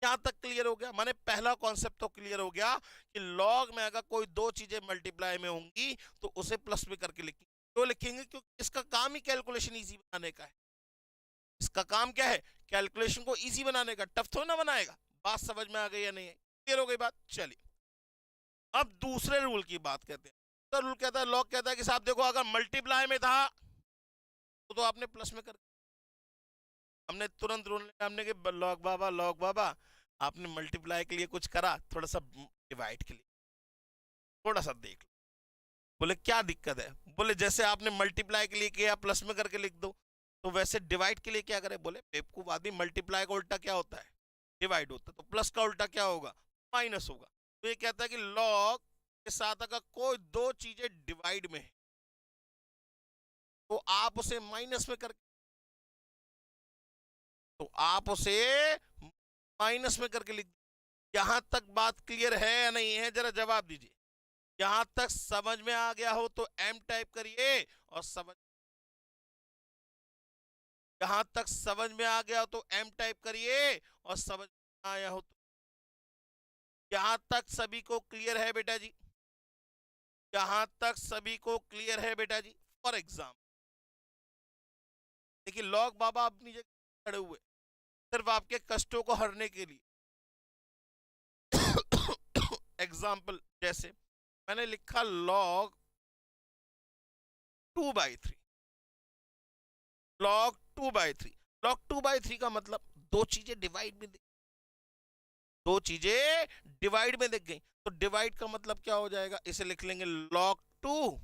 यहां तक क्लियर हो गया? माने पहला कॉन्सेप्ट तो क्लियर हो गया कि लॉग में अगर कोई दो चीजें मल्टीप्लाई में होंगी तो उसे प्लस में करके लिखेंगे। क्यों लिखेंगे? क्योंकि इसका काम ही कैलकुलेशन इजी बनाने का है। इसका काम क्या है? कैलकुलेशन को इजी बनाने का। टफ थोड़ा ना बनाएगा। बात समझ में आ गई या नहीं है? क्लियर हो गई बात? चलिए, अब दूसरे रूल की बात करते हैं। दूसरा रूल कहता है, लॉग कहता है कि साहब देखो, अगर मल्टीप्लाई में था तो आपने प्लस में कर, हमने तुरंत रूल, हमने कि लॉग बाबा आपने मल्टीप्लाई के लिए कुछ करा, थोड़ा सा डिवाइड के लिए थोड़ा सा देख लो। बोले क्या दिक्कत है? बोले जैसे आपने मल्टीप्लाई के लिए किया, प्लस में करके लिख दो, तो वैसे डिवाइड के लिए क्या करें? बोले बेवकूफ आदमी, मल्टीप्लाई का उल्टा क्या होता है? डिवाइड होता है। तो प्लस का उल्टा क्या होगा? माइनस होगा। तो ये कहता है कि लॉग के साथ अगर कोई दो चीजें डिवाइड में है तो आप उसे माइनस में करके, तो आप उसे माइनस में करके लिख। यहां तक बात क्लियर है या नहीं है? जरा जवाब दीजिए। यहां तक समझ में आ गया हो तो m टाइप करिए, और समझ, यहां तक समझ में आ गया हो तो m टाइप करिए, और समझ में आया हो तो। यहां तक सभी को क्लियर है बेटा जी? यहां तक सभी को क्लियर है बेटा जी? फॉर एग्जाम्पल देखिए, लॉग बाबा अपनी जगह खड़े हुए सिर्फ आपके कष्टों को हरने के लिए। एग्जाम्पल जैसे मैंने लिखा log 2/3, log 2/3। log 2/3 का मतलब दो चीजें डिवाइड में, दो चीजें डिवाइड में दिख गई, तो डिवाइड का मतलब क्या हो जाएगा? इसे लिख लेंगे log 2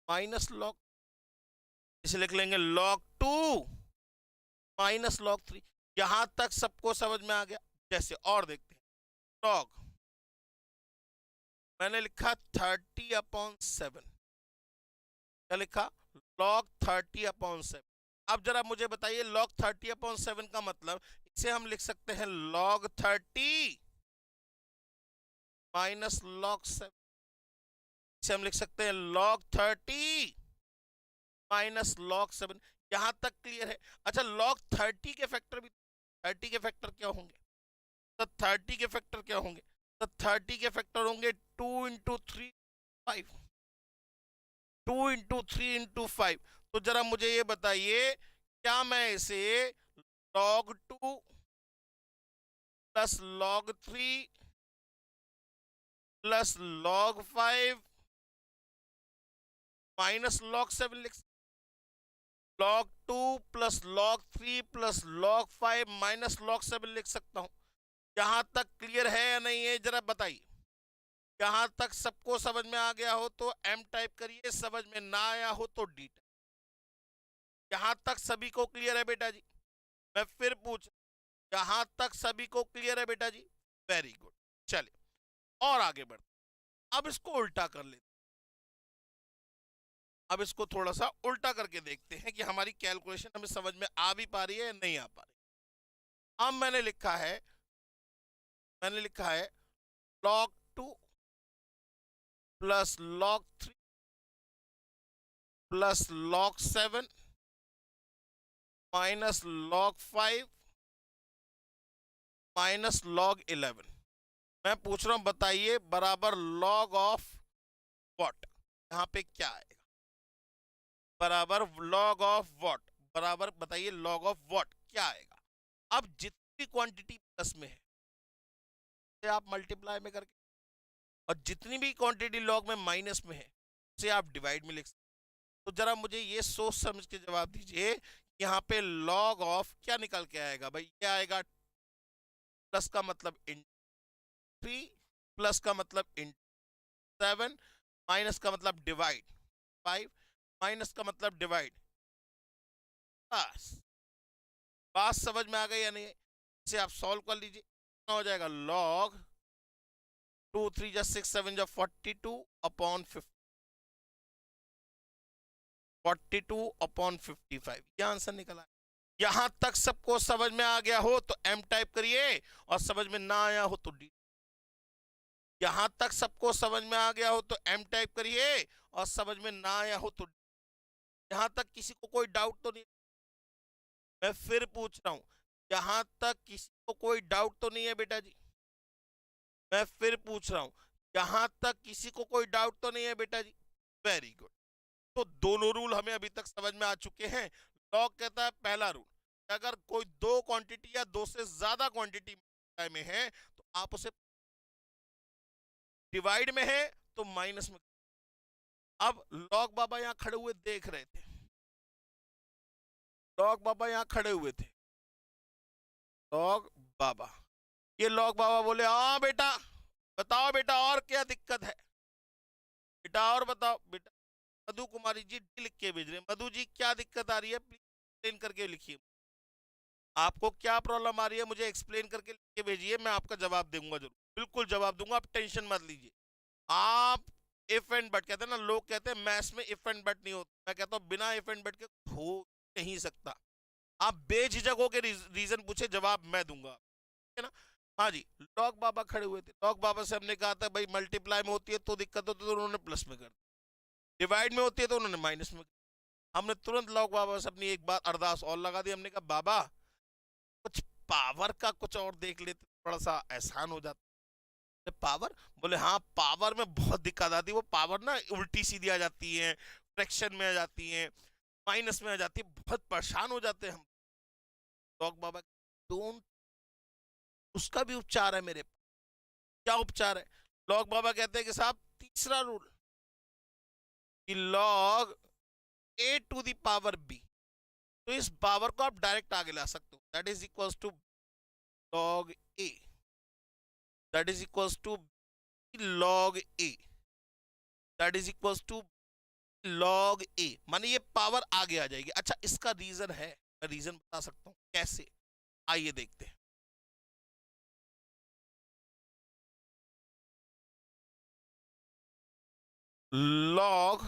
माइनस log, इसे लिख लेंगे log 2 माइनस log 3। यहां तक सबको समझ में आ गया? जैसे और देखते हैं, log मैंने लिखा 30/7, क्या लिखा? log 30/7। अब जरा मुझे बताइए, log 30/7 का मतलब, इसे हम लिख सकते हैं log 30 माइनस log 7। इसे हम लिख सकते हैं log 30 माइनस log 7। यहां तक क्लियर है? अच्छा, log 30 के फैक्टर भी, 30 के फैक्टर क्या होंगे? तो 30 के फैक्टर क्या होंगे? तो 30 के फैक्टर होंगे 2 इंटू 3 5, 2 इंटू 3 इंटू 5। तो जरा मुझे ये बताइए, क्या मैं इसे log 2 plus log 3 plus log 5 minus log 7 लिख सकता हूं। log 2 plus log 3 plus log 5 minus log 7 लिख सकता हूं। यहां तक क्लियर है या नहीं है, जरा बताइए। यहां तक सबको समझ में आ गया हो तो m टाइप करिए, समझ में ना आया हो तो d टाइप। यहां तक सभी को क्लियर है बेटा जी? मैं फिर पूछ, यहां तक सभी को क्लियर है बेटा जी? Very good. चलिए और आगे बढ़ते, अब इसको उल्टा कर लेते, अब इसको थोड़ा सा उल्टा करके देखते हैं कि हमारी कैलकुलेशन हमें समझ में आ भी पा रही है या नहीं आ पा रही। अब मैंने लिखा है log 2 plus log 3 plus log 7 minus log 5 minus log 11। मैं पूछ रहा हूं बताइए बराबर log ऑफ व्हाट? यहां पे क्या आएगा? बराबर log ऑफ व्हाट? बराबर बताइए log ऑफ व्हाट क्या आएगा? अब जितनी क्वांटिटी प्लस में है उसे आप मल्टीप्लाई में करके, और जितनी भी क्वांटिटी लॉग में माइनस में है उसे आप डिवाइड में लिख सकते। तो जरा मुझे ये सोच समझ के जवाब दीजिए, यहाँ पे log ऑफ क्या निकल के आएगा भाई? ये आएगा प्लस का मतलब इन 3 प्लस का मतलब इन 7 माइनस का मतलब डिवाइड 5 माइनस का मतलब डिवाइड। बस बात समझ में आ गई या नहीं? इसे आप सॉल्व कर लीजिए, हो जाएगा log 2 3 जा 6 7 जा 42 अपॉन 55। यह आंसर निकला। यहां तक सबको समझ में आ गया हो तो m टाइप करिए, और समझ में ना आया हो तो d। यहां तक सबको समझ में आ गया हो तो m टाइप करिए, और समझ में ना आया हो तो d। यहां तक किसी को कोई डाउट तो नहीं? मैं फिर पूछ रहा हूं, यहां तक किसी को कोई डाउट तो नहीं है बेटा जी? मैं फिर पूछ रहा हूं, यहां तक किसी को कोई डाउट तो नहीं है बेटा जी? Very good. तो दोनों रूल हमें अभी तक समझ में आ चुके हैं। लॉग कहता है पहला रूल, अगर कोई दो क्वांटिटी या दो से ज्यादा क्वांटिटी में है तो आप उसे, डिवाइड में है तो माइनस में। अब लॉग बाबा यहां खड़े हुए देख रहे थे, लॉग बाबा यहां खड़े हुए थे, लॉग बाबा, ये लॉग बाबा बोले हाँ बेटा बताओ बेटा और क्या दिक्कत है बेटा, और बताओ बेटा। मधु कुमारी जी लिख के भेज रहे हैं, मधु जी क्या दिक्कत आ रही है प्लीज एक्सप्लेन करके लिखिए। आपको क्या प्रॉब्लम आ रही है मुझे एक्सप्लेन करके लिख के भेजिए, मैं आपका जवाब दूंगा, जरूर बिल्कुल जवाब दूंगा, आप टेंशन मत लीजिए। आप इफ एंड बट कहते हैं ना, लोग कहते हैं मैथ्स में इफ एंड बट नहीं होता, मैं कहता हूँ बिना इफ एंड बट के हो नहीं सकता। आप बेझिझक होकर रीजन पूछे, जवाब मैं दूंगा, ठीक है ना। हाँ जी, लॉग बाबा खड़े हुए थे, लॉग बाबा से हमने कहा था भाई मल्टीप्लाई में होती है तो दिक्कत होती है, तो उन्होंने प्लस में कर दी, डिवाइड में होती है तो उन्होंने माइनस में। हमने तुरंत लॉग बाबा से अपनी एक बार अरदास और लगा दी, हमने कहा बाबा कुछ पावर का कुछ और देख लेते, थोड़ा सा आसान हो जाता। पावर? बोले हाँ पावर में बहुत दिक्कत आती है, वो पावर ना उल्टी सीधी आ जाती है, फ्रैक्शन में आ जाती है, माइनस में आ जाती है, बहुत परेशान हो जाते हैं हम। लॉग बाबा डोंट, उसका भी उपचार है मेरे पास। क्या उपचार है? लॉग बाबा कहते हैं कि साहब तीसरा रूल, कि log a to the power b, तो इस पावर को आप डायरेक्ट आगे ला सकते हो, that is equals to log a, that is equals to log a, that is equals to log a, माने ये पावर आगे आ जाएगी। अच्छा इसका रीजन है, मैं रीजन बता सकता हूं कैसे, आइए देखते हैं। लॉग,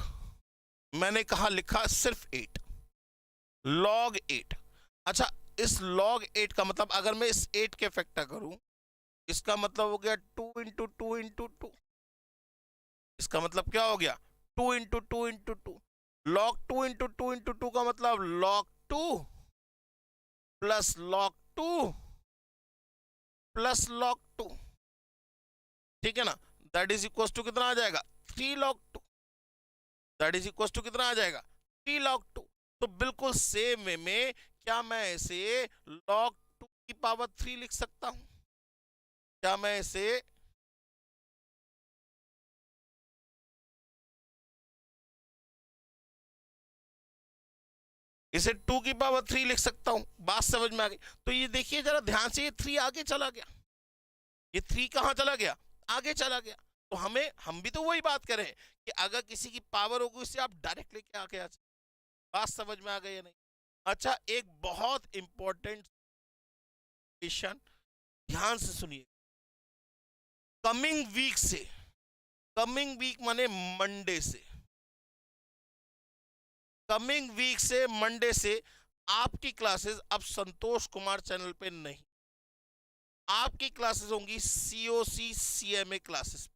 मैंने कहा लिखा सिर्फ 8, log 8। अच्छा इस log 8 का मतलब अगर मैं इस 8 के फैक्टर करूं, इसका मतलब हो गया 2 इंटू 2 इंटू 2, इसका मतलब क्या हो गया 2 into 2 into 2। log 2 into 2 into 2 का मतलब log 2 plus log 2 plus log 2, ठीक है ना। दैट इज इक्वल टू कितना आ जाएगा 3 log 2, that is equal to कितना आ जाएगा 3 log 2। तो बिल्कुल सेम वे में क्या मैं इसे log 2 की पावर 3 लिख सकता हूं? क्या मैं इसे 2 की पावर 3 लिख सकता हूं? बात समझ में आ गई? तो ये देखिए जरा ध्यान से, ये 3 आगे चला गया, ये 3 कहां चला गया? आगे चला गया। तो हम भी तो वही बात करें कि अगर किसी की पावर होगी उससे आप डायरेक्ट लेके आके आ। बात समझ में आ गई या नहीं? अच्छा, एक बहुत इंपॉर्टेंट क्वेश्चन, ध्यान से सुनिए। कमिंग वीक से, कमिंग वीक माने मंडे से, कमिंग वीक से मंडे से आपकी क्लासेस अब संतोष कुमार चैनल पे नहीं, आपकी क्लासेस होंगी सीओसी सीएमए क्लासेस।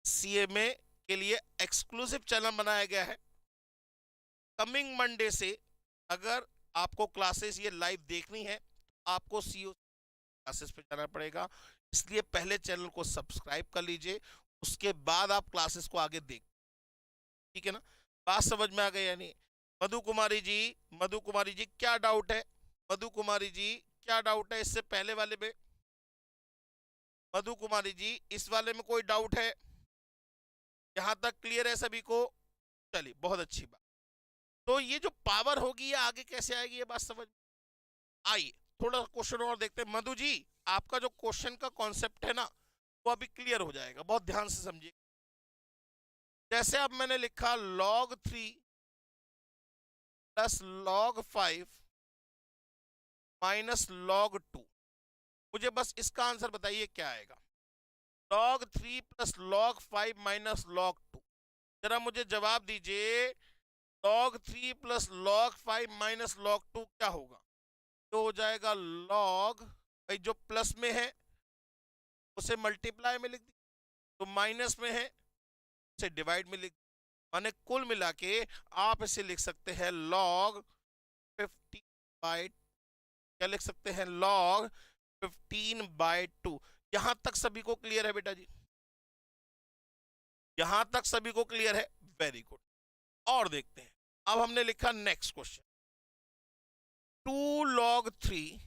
सीएमए के लिए एक्सक्लूसिव चैनल बनाया गया है। कमिंग मंडे से अगर आपको क्लासेस ये लाइव देखनी है तो आपको सीओ क्लासेस पे जाना पड़ेगा, इसलिए पहले चैनल को सब्सक्राइब कर लीजिए, उसके बाद आप क्लासेस को आगे देख, ठीक है ना? बात समझ में आ गई या नहीं? मधु कुमारी जी, मधु कुमारी जी क्या डाउट है? मधु कुमारी जी क्या डाउट है इससे पहले वाले में? मधु कुमारी जी इस वाले में कोई डाउट है? यहां तक क्लियर है सभी को? चलिए बहुत अच्छी बात। तो ये जो पावर होगी ये आगे कैसे आएगी, ये बात समझ आइए थोड़ा क्वेश्चन और देखते हैं। मधु जी आपका जो क्वेश्चन का कॉन्सेप्ट है ना वो अभी क्लियर हो जाएगा, बहुत ध्यान से समझिए। जैसे अब मैंने लिखा log 3 plus log 5 minus log 2, मुझे बस इसका आंसर बताइए क्या आएगा? log 3 plus log 5 minus log 2, जरा मुझे जवाब दीजिए। log 3 plus log 5 minus log 2 क्या होगा? तो हो जाएगा log, भाई जो प्लस में है उसे मल्टीप्लाई में लिख दी, तो माइनस में है उसे डिवाइड में लिख, माने कुल मिला के आप इसे लिख सकते हैं log 15/, क्या लिख सकते हैं? log 15/2। यहां तक सभी को क्लियर है बेटा जी? यहां तक सभी को क्लियर है? Very good. और देखते हैं, अब हमने लिखा next question, 2 log 3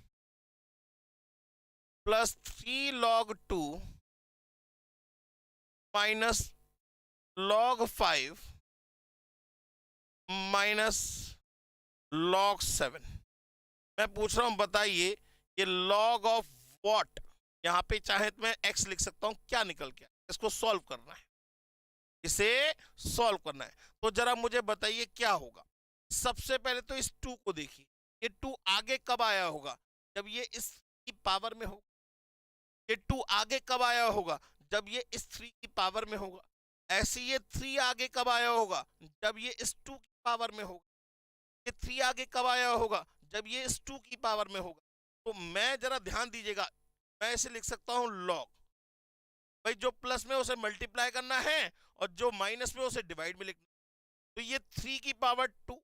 plus 3 log 2 minus log 5 minus log 7। मैं पूछ रहा हूं बताइए ये log ऑफ व्हाट? यहां पे चाहे तो मैं x लिख सकता हूं, क्या निकल गया? इसको सॉल्व करना है, इसे सॉल्व करना है। तो जरा मुझे बताइए क्या होगा। सबसे पहले तो इस 2 को देखिए, ये 2 आगे कब आया होगा? जब ये इस की पावर में होगा। ये 2 आगे कब आया होगा? जब ये इस 3 की पावर में होगा। ऐसे ये 3 आगे कब आया होगा? जब ये इस 2 की पावर में होगा। ये 3 आगे कब आया होगा? जब ये इस 2 की पावर में होगा। तो मैं जरा ध्यान दीजिएगा, मैं इसे लिख सकता हूं log, भाई जो प्लस में उसे मल्टीप्लाई करना है और जो माइनस में उसे डिवाइड में लिखना। तो ये 3 की पावर 2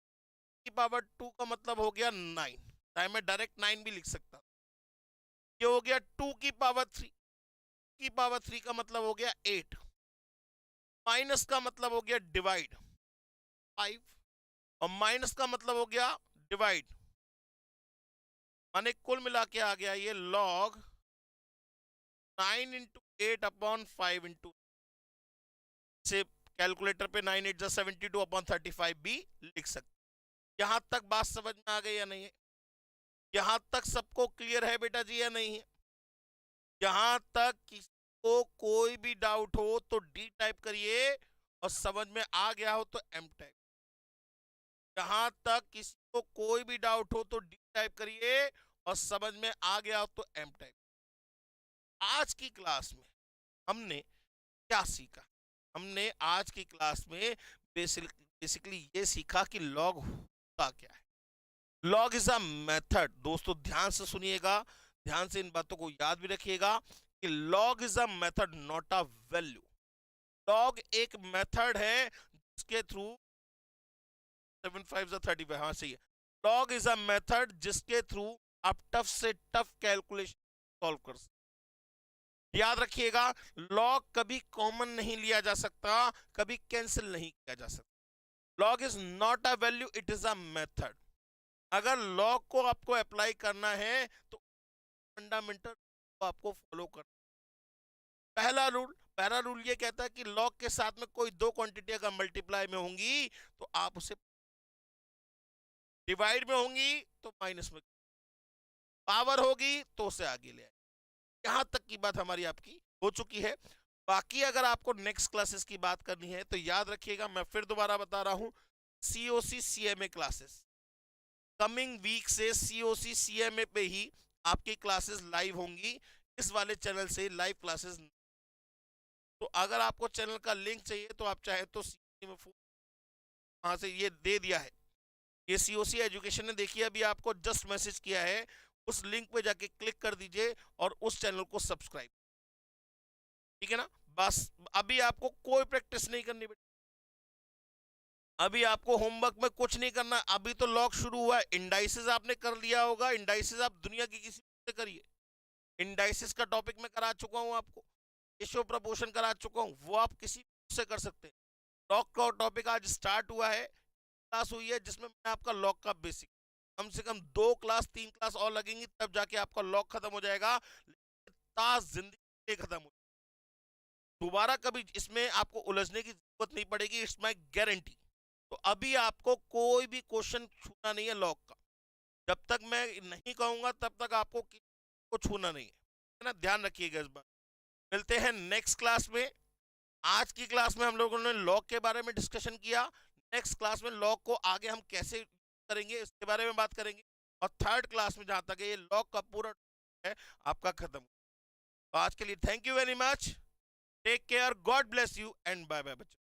की पावर 2 का मतलब हो गया 9, चाहे मैं डायरेक्ट 9 भी लिख सकता। ये हो गया 2 की पावर 3 की पावर 3 का मतलब हो गया 8, माइनस का मतलब हो गया डिवाइड 5, और माइनस का मतलब हो गया डिवाइड, माने कुल मिला के आ गया ये log 9 इंटू 8/5 से कैलकुलेटर पे 9 8 72/35 भी लिख सकते। यहां तक बात समझ में आ गई या नहीं है? यहां तक सबको क्लियर है बेटा जी या नहीं है? यहां तक किसी को कोई भी डाउट हो तो डी टाइप करिए, और समझ में आ गया हो तो एम टाइप। जहां तक किसी को कोई भी डाउट हो तो डी टाइप करिए, और समझ में आ गया हो तो एम टाइप। आज की क्लास में हमने क्या सीखा? हमने आज की क्लास में बेसिकली ये सीखा कि लॉग होता क्या है। लॉग इज अ मेथड, दोस्तों ध्यान से सुनिएगा, ध्यान से इन बातों को याद भी रखिएगा कि log is a method not a value. Log एक मेथड है जिसके थ्रू 7 5 35, हाँ सही है। लॉग इज अ मेथड जिसके थ्रू आप टफ से टफ कैलकुलेशन सॉल्व कर सकते। याद रखिएगा, लॉग कभी कॉमन नहीं लिया जा सकता, कभी कैंसिल नहीं किया जा सकता। Log is not a value, it is a method. अगर लॉग को आपको अप्लाई करना है तो फंडामेंटल को आपको फॉलो करना। पहला रूल ये कहता है कि लॉग के साथ में कोई दो क्वांटिटी अगर मल्टीप्लाई में होंगी तो आप उसे, डिवाइड में होंगी तो माइनस में, पावर होगी तो उसे आगे ले आए। यहां तक की बात हमारी आपकी हो चुकी है। बाकी अगर आपको नेक्स्ट क्लासेस की बात करनी है तो याद रखिएगा, मैं फिर दोबारा बता रहा हूं, COC CMA classes coming week से सीओसी सीएमए पे ही आपकी क्लासेस लाइव होंगी, इस वाले चैनल से लाइव क्लासेस। तो अगर आपको चैनल का लिंक चाहिए तो आप चाहे तो में वहां से ये दे दिया है, ये सीओसी एजुकेशन ने देखिए अभी आपको जस्ट मैसेज किया है, उस लिंक पे जाके क्लिक कर दीजिए और उस चैनल को सब्सक्राइब, ठीक है ना। बस अभी आपको कोई प्रैक्टिस नहीं करनी बेटा, अभी आपको होमवर्क में कुछ नहीं करना, अभी तो लॉग शुरू हुआ है। इंडाइसिस आपने कर लिया होगा, इंडाइसिस आप दुनिया की किसी से करिए, इंडाइसिस का टॉपिक मैं करा चुका हूं आपको, रेशियो प्रपोर्शन करा चुका हूं, वो आप किसी से कर सकते हैं। लॉग का टॉपिक आज स्टार्ट हुआ है, क्लास हुई है जिसमें मैं आपका लॉग का बेसिक, कम से कम 2 क्लास 3 क्लास और लगेंगी तब जाके आपका लॉग खत्म हो जाएगा, ताज जिंदगी खत्म हो, दोबारा कभी इसमें आपको उलझने की जरूरत नहीं पड़ेगी, इट्स माय गारंटी। तो अभी आपको कोई भी क्वेश्चन छूना नहीं है लॉग का, जब तक मैं नहीं कहूंगा तब तक आपको को छूना नहीं है ना, ध्यान रखिएगा इस बार। मिलते हैं नेक्स्ट क्लास में। आज की क्लास में हम लोगों ने लॉग के बारे में डिस्कशन किया, नेक्स्ट क्लास में लॉग को आगे हम कैसे करेंगे इसके बारे में बात करेंगे, और थर्ड क्लास में जहां तक ये लॉग का पूरा है आपका खत्म। तो आज के लिए thank you very much, take care, God bless you and bye bye बच्चों।